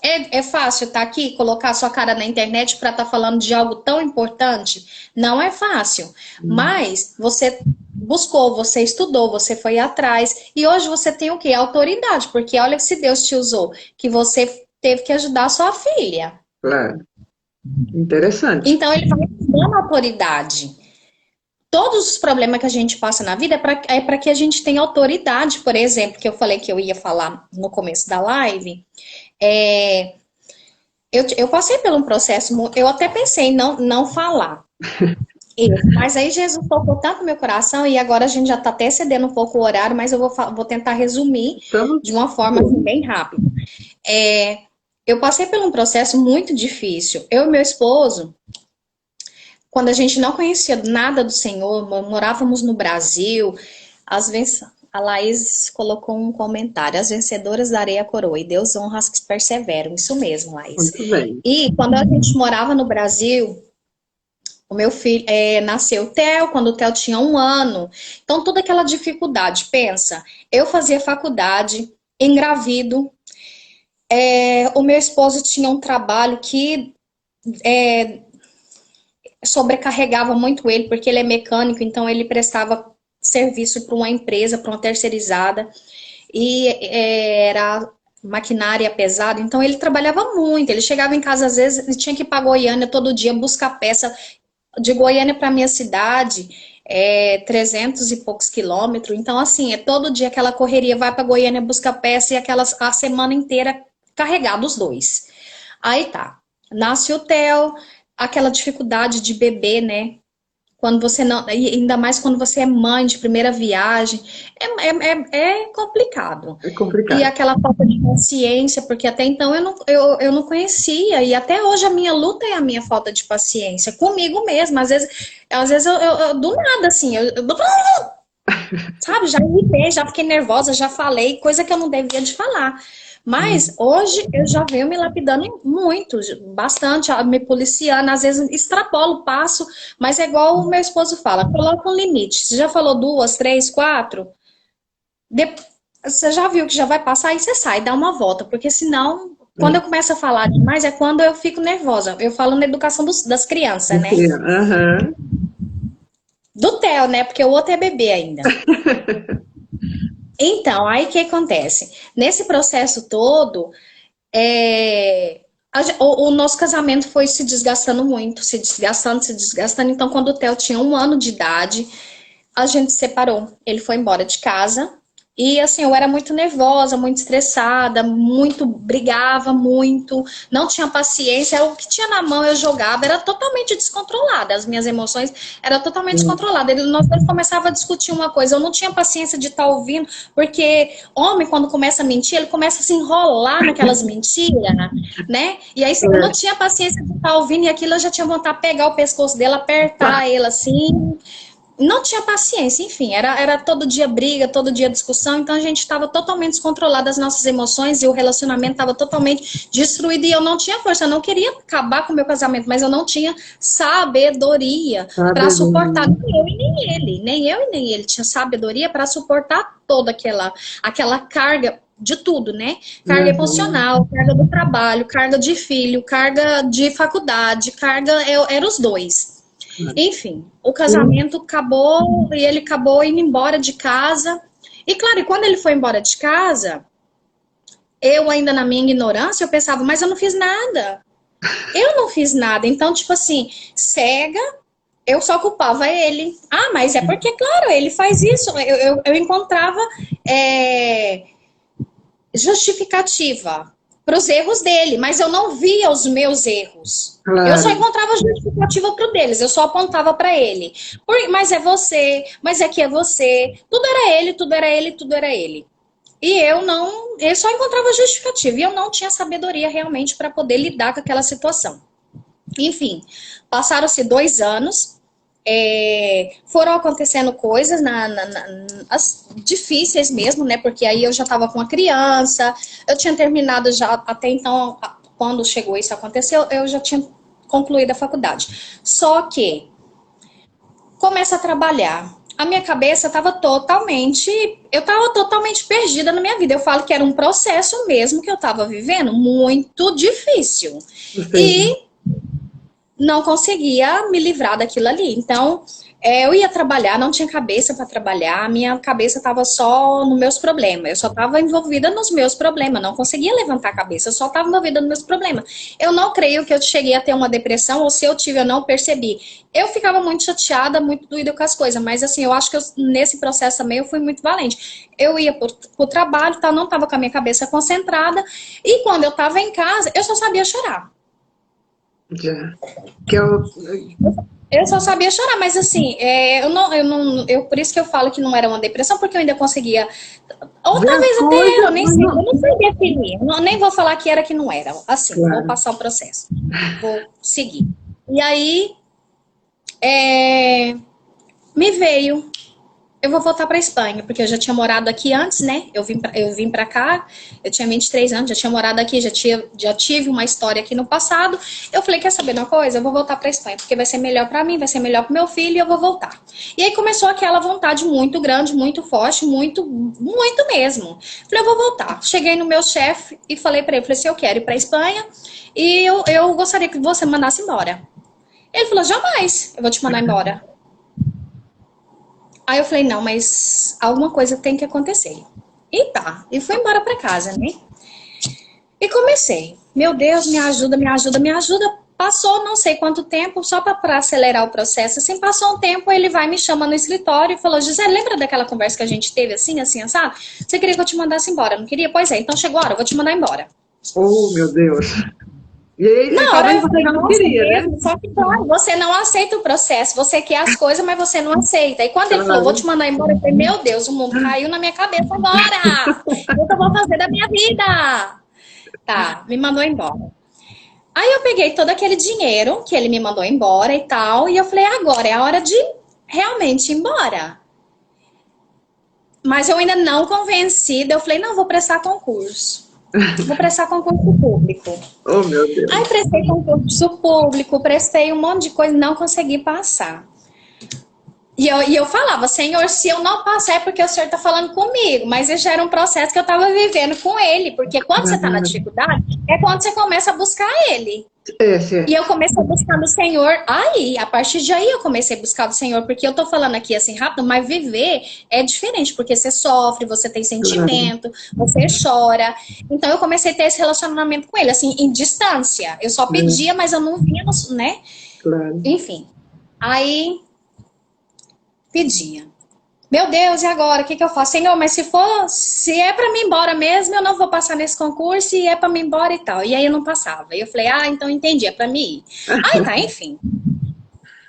é fácil estar aqui, colocar a sua cara na internet para estar falando de algo tão importante? Não é fácil. Mas você buscou, você estudou, você foi atrás. E hoje você tem o quê? Autoridade. Porque olha se Deus te usou, que você teve que ajudar a sua filha. Claro. Interessante. Então ele vai dando autoridade. Todos os problemas que a gente passa na vida é para que a gente tenha autoridade. Por exemplo, que eu falei que eu ia falar no começo da live. Eu passei por um processo, eu até pensei em não falar. Mas aí Jesus tocou tanto no meu coração, e agora a gente já está até cedendo um pouco o horário, mas eu vou tentar resumir de uma forma assim, bem rápida. Eu passei por um processo muito difícil. Eu e meu esposo, quando a gente não conhecia nada do Senhor, morávamos no Brasil, a Laís colocou um comentário, as vencedoras darei a coroa, e Deus honra as que perseveram. Isso mesmo, Laís. Muito bem. E quando a gente morava no Brasil, o meu filho nasceu o Theo, quando o Theo tinha 1 ano. Então, toda aquela dificuldade, pensa, eu fazia faculdade, engravido, o meu esposo tinha um trabalho que sobrecarregava muito ele, porque ele é mecânico, então ele prestava serviço para uma empresa, para uma terceirizada, e era maquinária pesada, então ele trabalhava muito, ele chegava em casa às vezes, ele tinha que ir para Goiânia todo dia buscar peça, de Goiânia para minha cidade, 300 e poucos quilômetros, então assim, todo dia aquela correria, vai para Goiânia buscar peça, e a semana inteira carregado os dois. Aí tá, nasce o Theo, aquela dificuldade de bebê, né? Quando você não, ainda mais quando você é mãe de primeira viagem, é complicado. É complicado. E aquela falta de paciência, porque até então eu não conhecia, e até hoje a minha luta é a minha falta de paciência, comigo mesma. Às vezes eu do nada, assim, Sabe, já irritei, já fiquei nervosa, já falei coisa que eu não devia de falar. Mas hoje eu já venho me lapidando muito, bastante, me policiando, às vezes extrapolo, passo, mas é igual o meu esposo fala, coloca um limite. Você já falou duas, três, quatro, você já viu que já vai passar, aí você sai, dá uma volta, porque senão, quando eu começo a falar demais, é quando eu fico nervosa. Eu falo na educação das crianças, né? Aham. Do Theo, né? Porque o outro é bebê ainda. Então, aí o que acontece? Nesse processo todo, o nosso casamento foi se desgastando muito, se desgastando, se desgastando. Então, quando o Theo tinha 1 ano de idade, a gente se separou. Ele foi embora de casa. E assim, eu era muito nervosa, muito estressada, muito, brigava muito, não tinha paciência, o que tinha na mão eu jogava, era totalmente descontrolada, as minhas emoções eram totalmente descontroladas. Nós dois começava a discutir uma coisa, eu não tinha paciência de estar ouvindo, porque homem, quando começa a mentir, ele começa a se enrolar naquelas mentiras, né? E aí eu não tinha paciência de estar ouvindo, e aquilo eu já tinha vontade de pegar o pescoço dele, apertar ele assim, não tinha paciência, enfim, era todo dia briga, todo dia discussão, então a gente estava totalmente descontrolado das nossas emoções e o relacionamento estava totalmente destruído e eu não tinha força, eu não queria acabar com o meu casamento, mas eu não tinha sabedoria para suportar, nem eu e nem ele tinha sabedoria para suportar toda aquela carga de tudo, né? Carga emocional, carga do trabalho, carga de filho, carga de faculdade, era os dois. Enfim, o casamento acabou e ele acabou indo embora de casa. E claro, e quando ele foi embora de casa, eu ainda na minha ignorância, eu pensava, mas eu não fiz nada. Eu não fiz nada. Então, tipo assim, cega, eu só culpava ele. Ah, mas é porque, claro, ele faz isso. Eu encontrava justificativa para os erros dele, mas eu não via os meus erros. Claro. Eu só encontrava justificativa para o deles, eu só apontava para ele. Mas é você, mas aqui é você. Tudo era ele, tudo era ele, tudo era ele. E eu só encontrava justificativa e eu não tinha sabedoria realmente para poder lidar com aquela situação. Enfim, passaram-se 2 anos, foram acontecendo coisas difíceis mesmo, né? Porque aí eu já estava com uma criança, eu tinha terminado já, até então, quando chegou isso aconteceu, eu já tinha concluído a faculdade. Só que começa a trabalhar. A minha cabeça estava totalmente perdida na minha vida. Eu falo que era um processo mesmo que eu estava vivendo, muito difícil. E não conseguia me livrar daquilo ali. Então, eu ia trabalhar, não tinha cabeça para trabalhar, minha cabeça estava só nos meus problemas. Eu só estava envolvida nos meus problemas, não conseguia levantar a cabeça, eu só estava envolvida nos meus problemas. Eu não creio que eu cheguei a ter uma depressão, ou se eu tive, eu não percebi. Eu ficava muito chateada, muito doída com as coisas, mas assim, eu acho que nesse processo também eu fui muito valente. Eu ia pro trabalho, tá, não estava com a minha cabeça concentrada, e quando eu estava em casa, eu só sabia chorar. Já. Que eu... Eu só sabia chorar, mas assim, por isso que eu falo que não era uma depressão, porque eu ainda conseguia, ou talvez até eu nem sei, eu não sei definir, nem vou falar que era que não era, assim, claro. Vou passar o processo, vou seguir. E aí, me veio, eu vou voltar para Espanha, porque eu já tinha morado aqui antes, né? Eu vim para cá, eu tinha 23 anos, já tinha morado aqui, já tive uma história aqui no passado. Eu falei, quer saber uma coisa? Eu vou voltar para Espanha, porque vai ser melhor para mim, vai ser melhor para meu filho e eu vou voltar. E aí começou aquela vontade muito grande, muito forte, muito, muito mesmo. Falei, eu vou voltar. Cheguei no meu chefe e falei para ele, falei assim, eu quero ir para Espanha e eu gostaria que você me mandasse embora. Ele falou, jamais, eu vou te mandar embora. Aí eu falei, não, mas alguma coisa tem que acontecer. E tá, e fui embora pra casa, né? E comecei. Meu Deus, me ajuda, me ajuda, me ajuda. Passou não sei quanto tempo, só pra acelerar o processo. Assim, passou um tempo, ele vai me chama no escritório e falou, Gisele, lembra daquela conversa que a gente teve assim, assim, sabe? Você queria que eu te mandasse embora, não queria? Pois é, então chegou a hora, eu vou te mandar embora. Oh, meu Deus. E aí, na hora você não queria, né? Só que claro, você não aceita o processo, você quer as coisas, mas você não aceita. E quando ele falou, vou te mandar embora, eu falei, meu Deus, o mundo caiu na minha cabeça agora. O que eu vou fazer da minha vida? Tá, me mandou embora. Aí eu peguei todo aquele dinheiro que ele me mandou embora e tal, e eu falei, agora é a hora de realmente ir embora. Mas eu ainda não convencida, eu falei, não, vou prestar concurso. Vou prestar concurso público. Oh, meu Deus. Aí prestei concurso público, prestei um monte de coisa, não consegui passar. E eu falava, Senhor, se eu não passar é porque o Senhor está falando comigo, mas isso já era um processo que eu estava vivendo com Ele, porque quando você está na dificuldade, é quando você começa a buscar Ele. E eu comecei a buscar no Senhor, aí, a partir de aí eu comecei a buscar o Senhor, porque eu tô falando aqui assim rápido, mas viver é diferente, porque você sofre, você tem sentimento, você chora. Então eu comecei a ter esse relacionamento com Ele, assim, em distância. Eu só pedia, mas eu não vinha, né? Enfim, aí pedia. Meu Deus, e agora? O que eu faço? Senhor, mas se é pra mim ir embora mesmo, eu não vou passar nesse concurso e é pra mim ir embora e tal. E aí eu não passava. E eu falei, então entendi, é pra mim ir. Aí tá, enfim.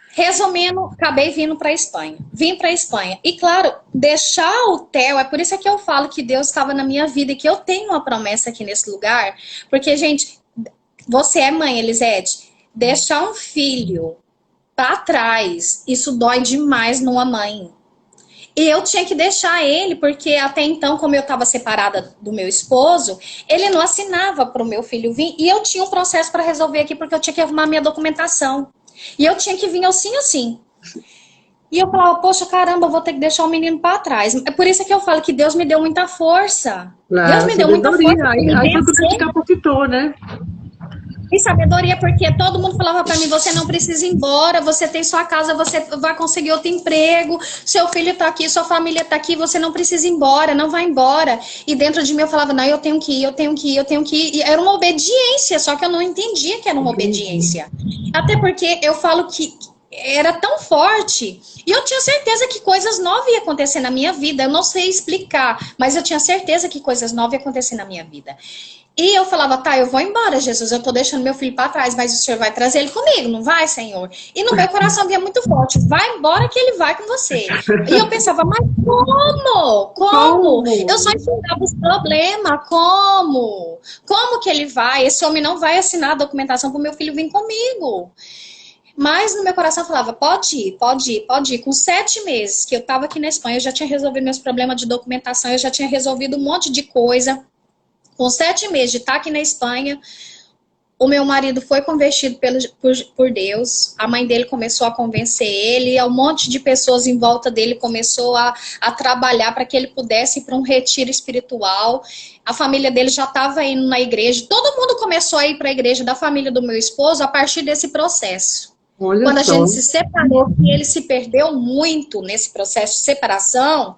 Resumindo, acabei vindo pra Espanha. Vim pra Espanha. E claro, deixar o Theo, é por isso que eu falo que Deus estava na minha vida e que eu tenho uma promessa aqui nesse lugar. Porque, gente, você é mãe, Elisete, deixar um filho pra trás, isso dói demais numa mãe. E eu tinha que deixar ele, porque até então, como eu estava separada do meu esposo, ele não assinava para o meu filho vir. E eu tinha um processo para resolver aqui, porque eu tinha que arrumar minha documentação. E eu tinha que vir assim. E eu falava, poxa, caramba, eu vou ter que deixar o menino para trás. É por isso que eu falo que Deus me deu muita força. Claro, Deus me deu muita força. Aí foi quando te capacitou, né? E sabedoria, porque todo mundo falava pra mim, você não precisa ir embora, você tem sua casa, você vai conseguir outro emprego, seu filho tá aqui, sua família tá aqui, você não precisa ir embora, não vai embora. E dentro de mim eu falava, não, eu tenho que ir, eu tenho que ir, eu tenho que ir. E era uma obediência, só que eu não entendia que era uma obediência. Até porque eu falo que era tão forte, e eu tinha certeza que coisas novas iam acontecer na minha vida. Eu não sei explicar, mas eu tinha certeza que coisas novas iam acontecer na minha vida. E eu falava, tá, eu vou embora, Jesus, eu tô deixando meu filho para trás, mas o Senhor vai trazer ele comigo, não vai, Senhor? E no meu coração vinha muito forte, vai embora que ele vai com você. E eu pensava, mas como? Como? Eu só enfrentava os problemas, como? Como que ele vai? Esse homem não vai assinar a documentação pro meu filho vir comigo. Mas no meu coração eu falava, pode ir, pode ir, pode ir. Com 7 meses que eu tava aqui na Espanha, eu já tinha resolvido meus problemas de documentação, eu já tinha resolvido um monte de coisa. Com 7 meses de estar aqui na Espanha, o meu marido foi convertido por Deus. A mãe dele começou a convencer ele. Um monte de pessoas em volta dele começou a trabalhar para que ele pudesse ir para um retiro espiritual. A família dele já estava indo na igreja. Todo mundo começou a ir para a igreja da família do meu esposo a partir desse processo. Quando a gente se separou, que ele se perdeu muito nesse processo de separação,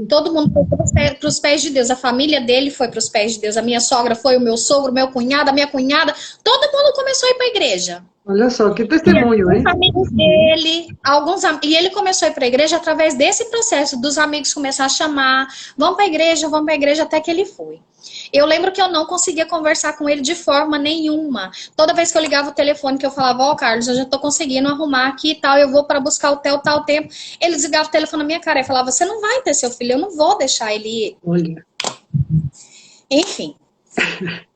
todo mundo foi para os pés de Deus. A família dele foi para os pés de Deus. A minha sogra foi, o meu sogro, o meu cunhado, a minha cunhada. Todo mundo começou a ir para a igreja. Olha só, que testemunho, hein? Amigos dele, e ele começou a ir para a igreja através desse processo, dos amigos começar a chamar, vamos para a igreja, até que ele foi. Eu lembro que eu não conseguia conversar com ele de forma nenhuma. Toda vez que eu ligava o telefone, que eu falava, Carlos, eu já tô conseguindo arrumar aqui e tal, eu vou para buscar o Theo tal tempo. Ele desligava o telefone na minha cara e falava, você não vai ter seu filho, eu não vou deixar ele ir. Olha. Enfim.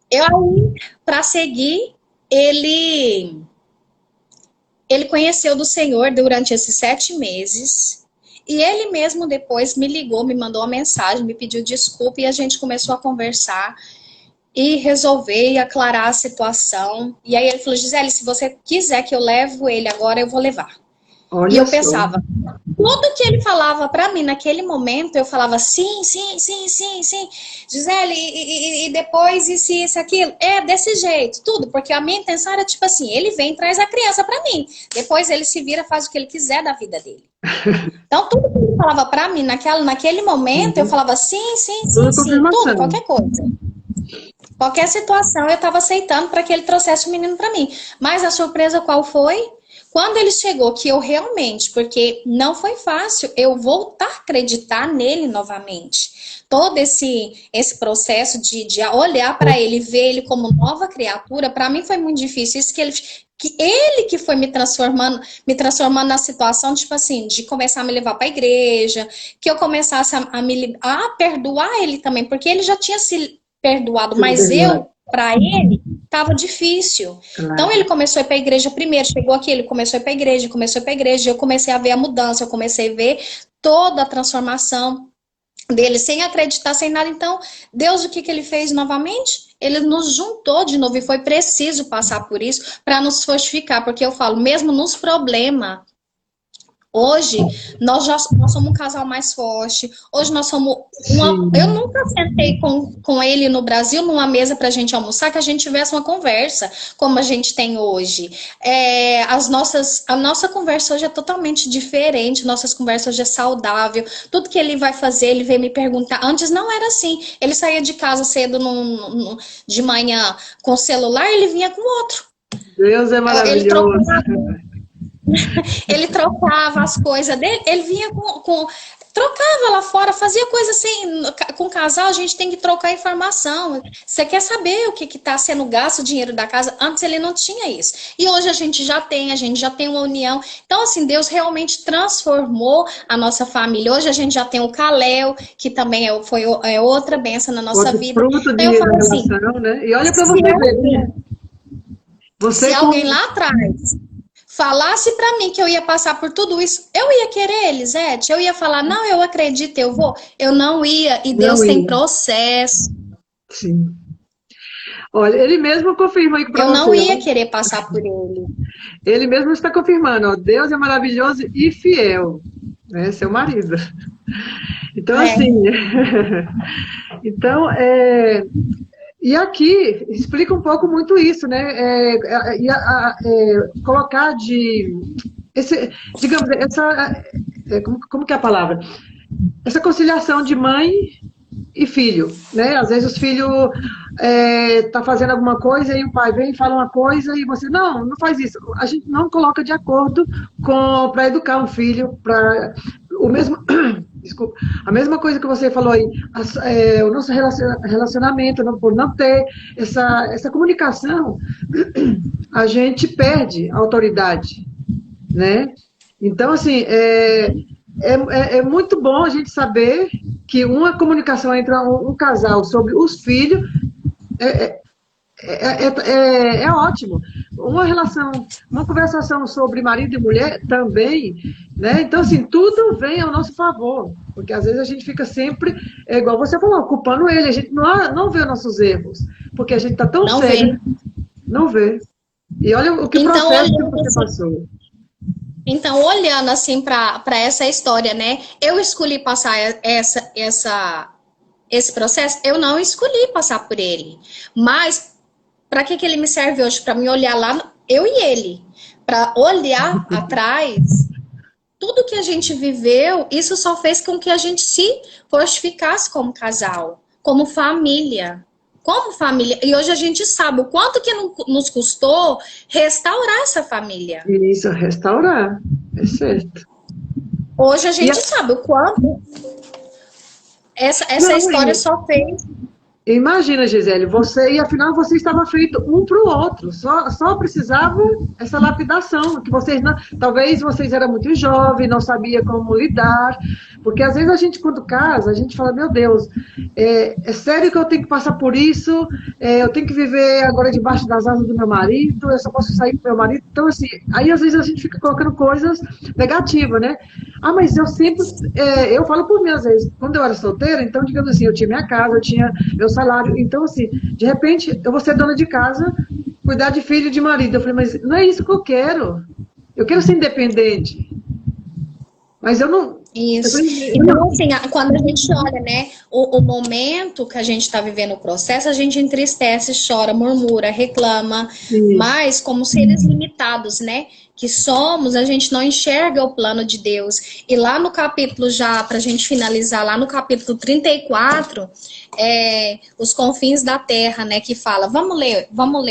Eu aí, para seguir, ele conheceu do Senhor durante esses 7 meses. E ele mesmo depois me ligou, me mandou uma mensagem, me pediu desculpa e a gente começou a conversar e resolver e aclarar a situação. E aí ele falou, Gisele, se você quiser que eu levo ele agora, eu vou levar. Olha e eu só. pensava, tudo que ele falava pra mim naquele momento, eu falava sim, sim, sim, sim, sim. Gisele, e depois isso, aquilo. É desse jeito, tudo. Porque a minha intenção era tipo assim, ele vem e traz a criança pra mim. Depois ele se vira, faz o que ele quiser da vida dele. Então tudo que ele falava pra mim naquele momento, eu falava sim, sim, sim, sim, tudo, qualquer coisa. Qualquer situação eu tava aceitando para que ele trouxesse o menino pra mim. Mas a surpresa qual foi? Quando ele chegou, que eu realmente, porque não foi fácil eu voltar a acreditar nele novamente. Todo esse processo de olhar para ele, ver ele como nova criatura, para mim foi muito difícil. Isso que ele que foi me transformando na situação, tipo assim, de começar a me levar para a igreja, que eu começasse a perdoar ele também, porque ele já tinha se perdoado, mas eu, para ele, estava difícil. Claro. Então ele começou a ir para a igreja primeiro, chegou aqui, ele começou a ir para a igreja, eu comecei a ver a mudança, eu comecei a ver toda a transformação. dele, sem acreditar, sem nada. Então, Deus, o que que ele fez novamente? Ele nos juntou de novo, e foi preciso passar por isso para nos fortificar, porque eu falo, mesmo nos problemas, hoje, nós somos um casal mais forte. Hoje nós somos uma. Eu Sim. nunca sentei com ele no Brasil numa mesa para a gente almoçar, que a gente tivesse uma conversa como a gente tem hoje. A nossa conversa hoje é totalmente diferente. Nossas conversas hoje é saudável. Tudo que ele vai fazer, ele vem me perguntar. Antes não era assim. Ele saía de casa cedo de manhã com o celular, ele vinha com outro. Deus é Ele maravilhoso. trocava. Ele trocava as coisas dele, ele vinha trocava lá fora, fazia coisa assim, com casal a gente tem que trocar informação. Você quer saber o que está sendo gasto o dinheiro da casa? Antes ele não tinha isso. E hoje a gente já tem uma união. Então, assim, Deus realmente transformou a nossa família. Hoje a gente já tem o Calel, que também é outra bênção na nossa Outro vida. fruto Então eu da falo assim, relação, né? E olha para se você ver, né? se Você alguém lá atrás falasse pra mim que eu ia passar por tudo isso, eu ia querer, Elisete? Eu ia falar, não, eu acredito, eu vou. Eu não ia, e não Deus tem ia. processo. Sim. Olha, ele mesmo confirma aí para Eu você, não ó. ia querer passar por ele. Ele mesmo está confirmando, ó, Deus é maravilhoso e fiel, né? Seu marido. Então, É. assim, então, e aqui explica um pouco muito isso, né? Colocar digamos, como que é a palavra? Essa conciliação de mãe e filho, né? Às vezes os filhos tá fazendo alguma coisa e o pai vem e fala uma coisa e você não faz isso. A gente não coloca de acordo com para educar um filho para o mesmo desculpa, a mesma coisa que você falou aí, o nosso relacionamento, por não ter essa comunicação, a gente perde a autoridade, né? Então, assim, é muito bom a gente saber que uma comunicação entre um casal sobre os filhos é, é ótimo. Uma conversação sobre marido e mulher também, né? Então, assim, tudo vem ao nosso favor, porque às vezes a gente fica sempre, igual você falou, culpando ele, a gente não vê os nossos erros, porque a gente está tão Não cego, vê. não vê. E olha o que Então, processo que olhando você assim, passou. olhando assim para essa história, né? Eu escolhi passar esse processo, eu não escolhi passar por ele. Mas para que ele me serve hoje? Para me olhar lá, eu e ele, para olhar atrás, tudo que a gente viveu, isso só fez com que a gente se fortificasse como casal, como família. Como família. E hoje a gente sabe o quanto que nos custou restaurar essa família. Isso, restaurar, é certo. Hoje a E, gente sabe o quanto essa não, história só fez. imagina, Gisele, e afinal você estava feito um para o outro, só precisava essa lapidação, que vocês não, talvez vocês eram muito jovens, não sabia como lidar, porque às vezes a gente quando casa, a gente fala, meu Deus, é sério que eu tenho que passar por isso, eu tenho que viver agora debaixo das asas do meu marido, eu só posso sair com meu marido, então assim, aí às vezes a gente fica colocando coisas negativas, né? Ah, mas eu sempre, eu falo por mim às vezes, quando eu era solteira, então digamos assim, eu tinha minha casa, eu tinha meu salário. Então, assim, de repente, eu vou ser dona de casa, cuidar de filho e de marido. Eu falei, mas não é isso que eu quero. Eu quero ser independente. Mas eu não. Isso. Então, assim, quando a gente olha, né, o momento que a gente está vivendo o processo, a gente entristece, chora, murmura, reclama, Isso. mas como seres limitados, né, que somos, a gente não enxerga o plano de Deus. E lá no capítulo, já para a gente finalizar, lá no capítulo 34, os confins da terra, né, que fala, vamos ler Vamos.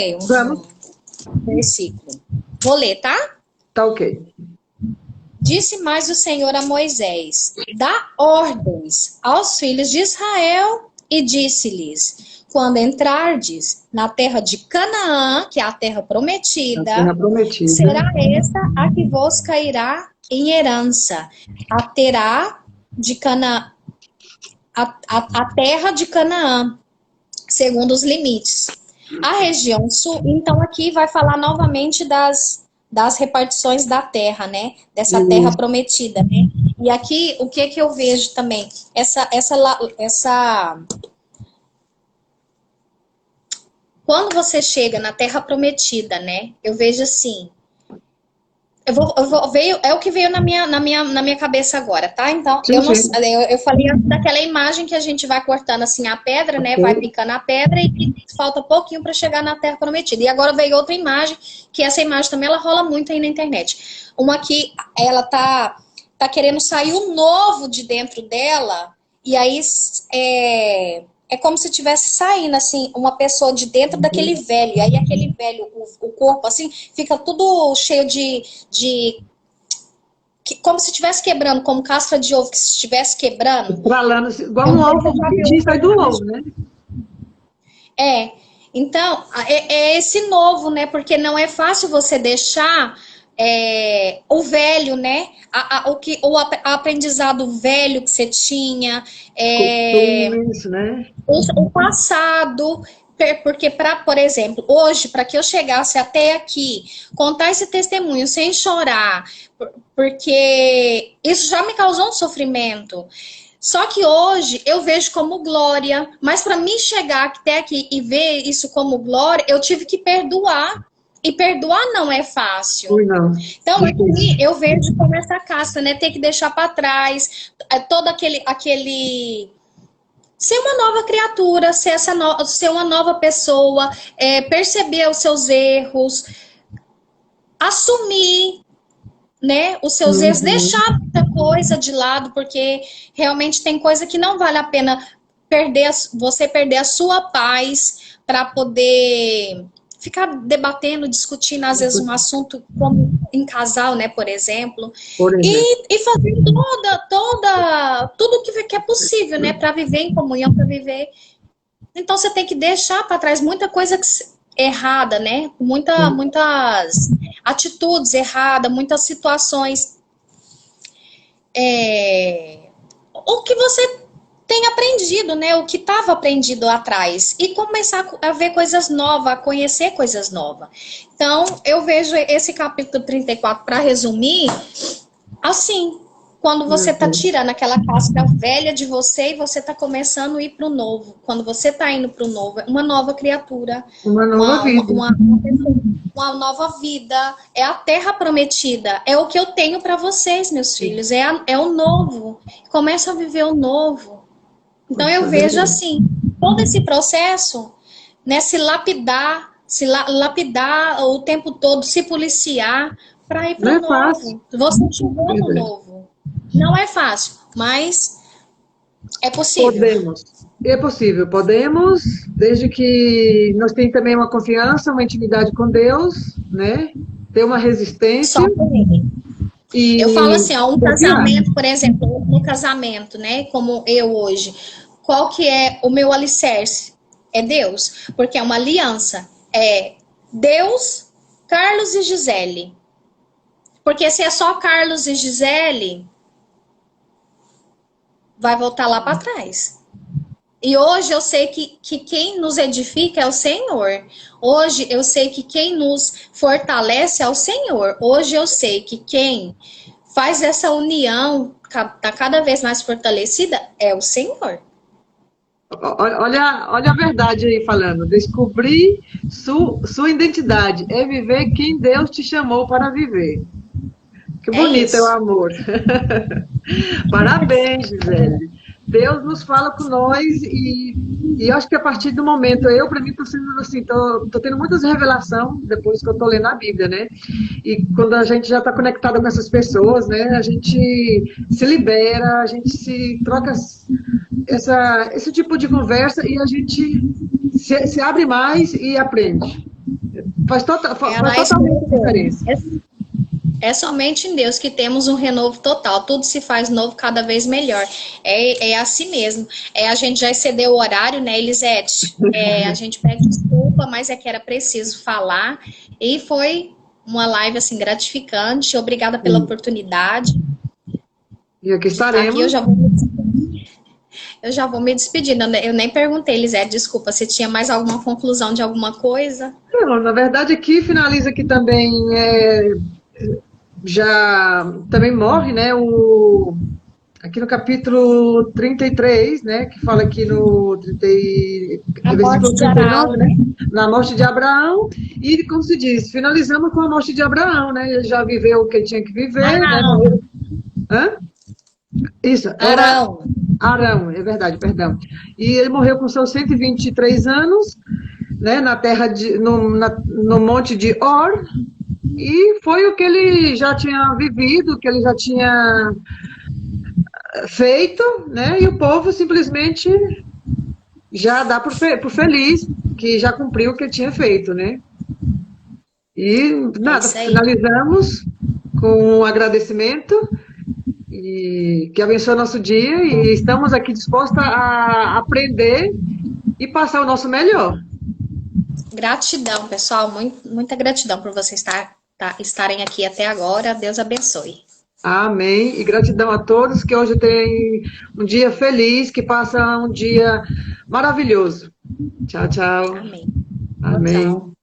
um versículo. Vou ler, tá? Tá ok. Disse mais o Senhor a Moisés: dá ordens aos filhos de Israel e disse-lhes: quando entrardes na terra de Canaã, que é a terra prometida, A terra prometida. será esta a que vos cairá em herança. A terá de Canaã, a terra de Canaã, segundo os limites. A região sul, então aqui vai falar novamente das repartições da terra, né? Dessa terra prometida, né? E aqui, o que eu vejo também? Quando você chega na Terra Prometida, né? Eu vejo assim. É o que veio na minha cabeça agora, tá? Então, Sim, sim. eu falei daquela imagem que a gente vai cortando assim a pedra, né? Vai Ok. picando a pedra e falta pouquinho para chegar na Terra Prometida. E agora veio outra imagem, que essa imagem também ela rola muito aí na internet. Uma que ela tá querendo sair o novo de dentro dela, e aí é como se estivesse saindo, assim, uma pessoa de dentro daquele velho. E aí aquele velho, o corpo, assim, fica tudo cheio como se estivesse quebrando, como casca de ovo que se estivesse quebrando. Estralando, igual Eu um não sei se ovo você já viu que uma sai coisa do ovo, parecida. né? É, então, é esse novo, né? Porque não é fácil você deixar o velho, né? O aprendizado velho que você tinha, Costumes, né? o passado. Porque, por exemplo, hoje, para que eu chegasse até aqui, contar esse testemunho sem chorar, porque isso já me causou um sofrimento. Só que hoje eu vejo como glória, mas para mim chegar até aqui e ver isso como glória, eu tive que perdoar. E perdoar não é fácil. Ui, não. Então, aqui Difícil. eu vejo como essa casca, né? Ter que deixar para trás todo aquele ser uma nova criatura, ser uma nova pessoa, perceber os seus erros, assumir, né, os seus erros, Uhum. deixar muita coisa de lado, porque realmente tem coisa que não vale a pena você perder a sua paz para poder ficar debatendo, discutindo, às vezes, um assunto como em casal, né, por exemplo, Por exemplo. e fazer tudo que é possível, né, para viver em comunhão, para viver. Então você tem que deixar para trás muita coisa errada, né? Muitas atitudes erradas, muitas situações. O que você tem aprendido, né? O que estava aprendido atrás. E começar a ver coisas novas, a conhecer coisas novas. Então, eu vejo esse capítulo 34, para resumir, assim. Quando você está Uhum. tirando aquela casca velha de você e você está começando a ir para o novo. Quando você está indo para o novo, é uma nova criatura, Uma nova uma, uma, vida. uma, uma nova vida. É a terra prometida. É o que eu tenho para vocês, meus filhos. É o novo. Começa a viver o novo. Então Isso eu é vejo verdade. assim, todo esse processo, né, se lapidar o tempo todo, se policiar para ir para Não o é fácil. novo. Você chegou no Verdade. novo. Não é fácil, mas é possível. Podemos. É possível, podemos, desde que nós tenhamos também uma confiança, uma intimidade com Deus, né? Ter uma Só resistência por ele. Eu falo e assim, ó, um confiar. casamento, por exemplo, um casamento, né, como eu hoje, qual que é o meu alicerce? É Deus, porque é uma aliança. É Deus, Carlos e Gisele. Porque se é só Carlos e Gisele, vai voltar lá para trás. E hoje eu sei que quem nos edifica é o Senhor. Hoje eu sei que quem nos fortalece é o Senhor. Hoje eu sei que quem faz essa união tá cada vez mais fortalecida é o Senhor. Olha a verdade aí falando. Descobrir sua identidade é viver quem Deus te chamou para viver. Que É bonito é o isso. amor. Parabéns, Gisele. Deus nos fala com nós e eu acho que a partir do momento, para mim, estou sendo assim, tô tendo muitas revelações depois que eu estou lendo a Bíblia, né? E quando a gente já está conectado com essas pessoas, né? A gente se libera, a gente se troca esse tipo de conversa e a gente se abre mais e aprende. Faz Ela é totalmente diferença. É somente em Deus que temos um renovo total. Tudo se faz novo cada vez melhor. É assim mesmo. A gente já excedeu o horário, né, Elisete? A gente pede desculpa, mas é que era preciso falar. E foi uma live, assim, gratificante. Obrigada pela oportunidade E aqui de estar aqui. Eu estaremos. já vou me despedindo. Eu nem perguntei, Elisete, desculpa, se tinha mais alguma conclusão de alguma coisa. Não, na verdade, aqui finaliza aqui também já também morre, né? Aqui no capítulo 33, né? Que fala aqui no A morte versículo de Abraão, 39, né? né? Na morte de Abraão. E, como se diz, finalizamos com a morte de Abraão, né? Ele já viveu o que tinha que viver, né? Arão. Morreu. Hã? Isso, era Arão. Arão, é verdade, perdão. E ele morreu com seus 123 anos, né, na terra no monte de Or, e foi o que ele já tinha vivido, o que ele já tinha feito, né, e o povo simplesmente já dá por feliz que já cumpriu o que tinha feito, né. E É nada, isso aí. finalizamos com um agradecimento e que abençoe nosso dia e estamos aqui dispostos a aprender e passar o nosso melhor. Gratidão, pessoal. Muita gratidão por vocês estarem aqui até agora. Deus abençoe. Amém. E gratidão a todos que hoje têm um dia feliz, que passa um dia maravilhoso. Tchau, tchau. Amém. Tchau, Amém. tchau.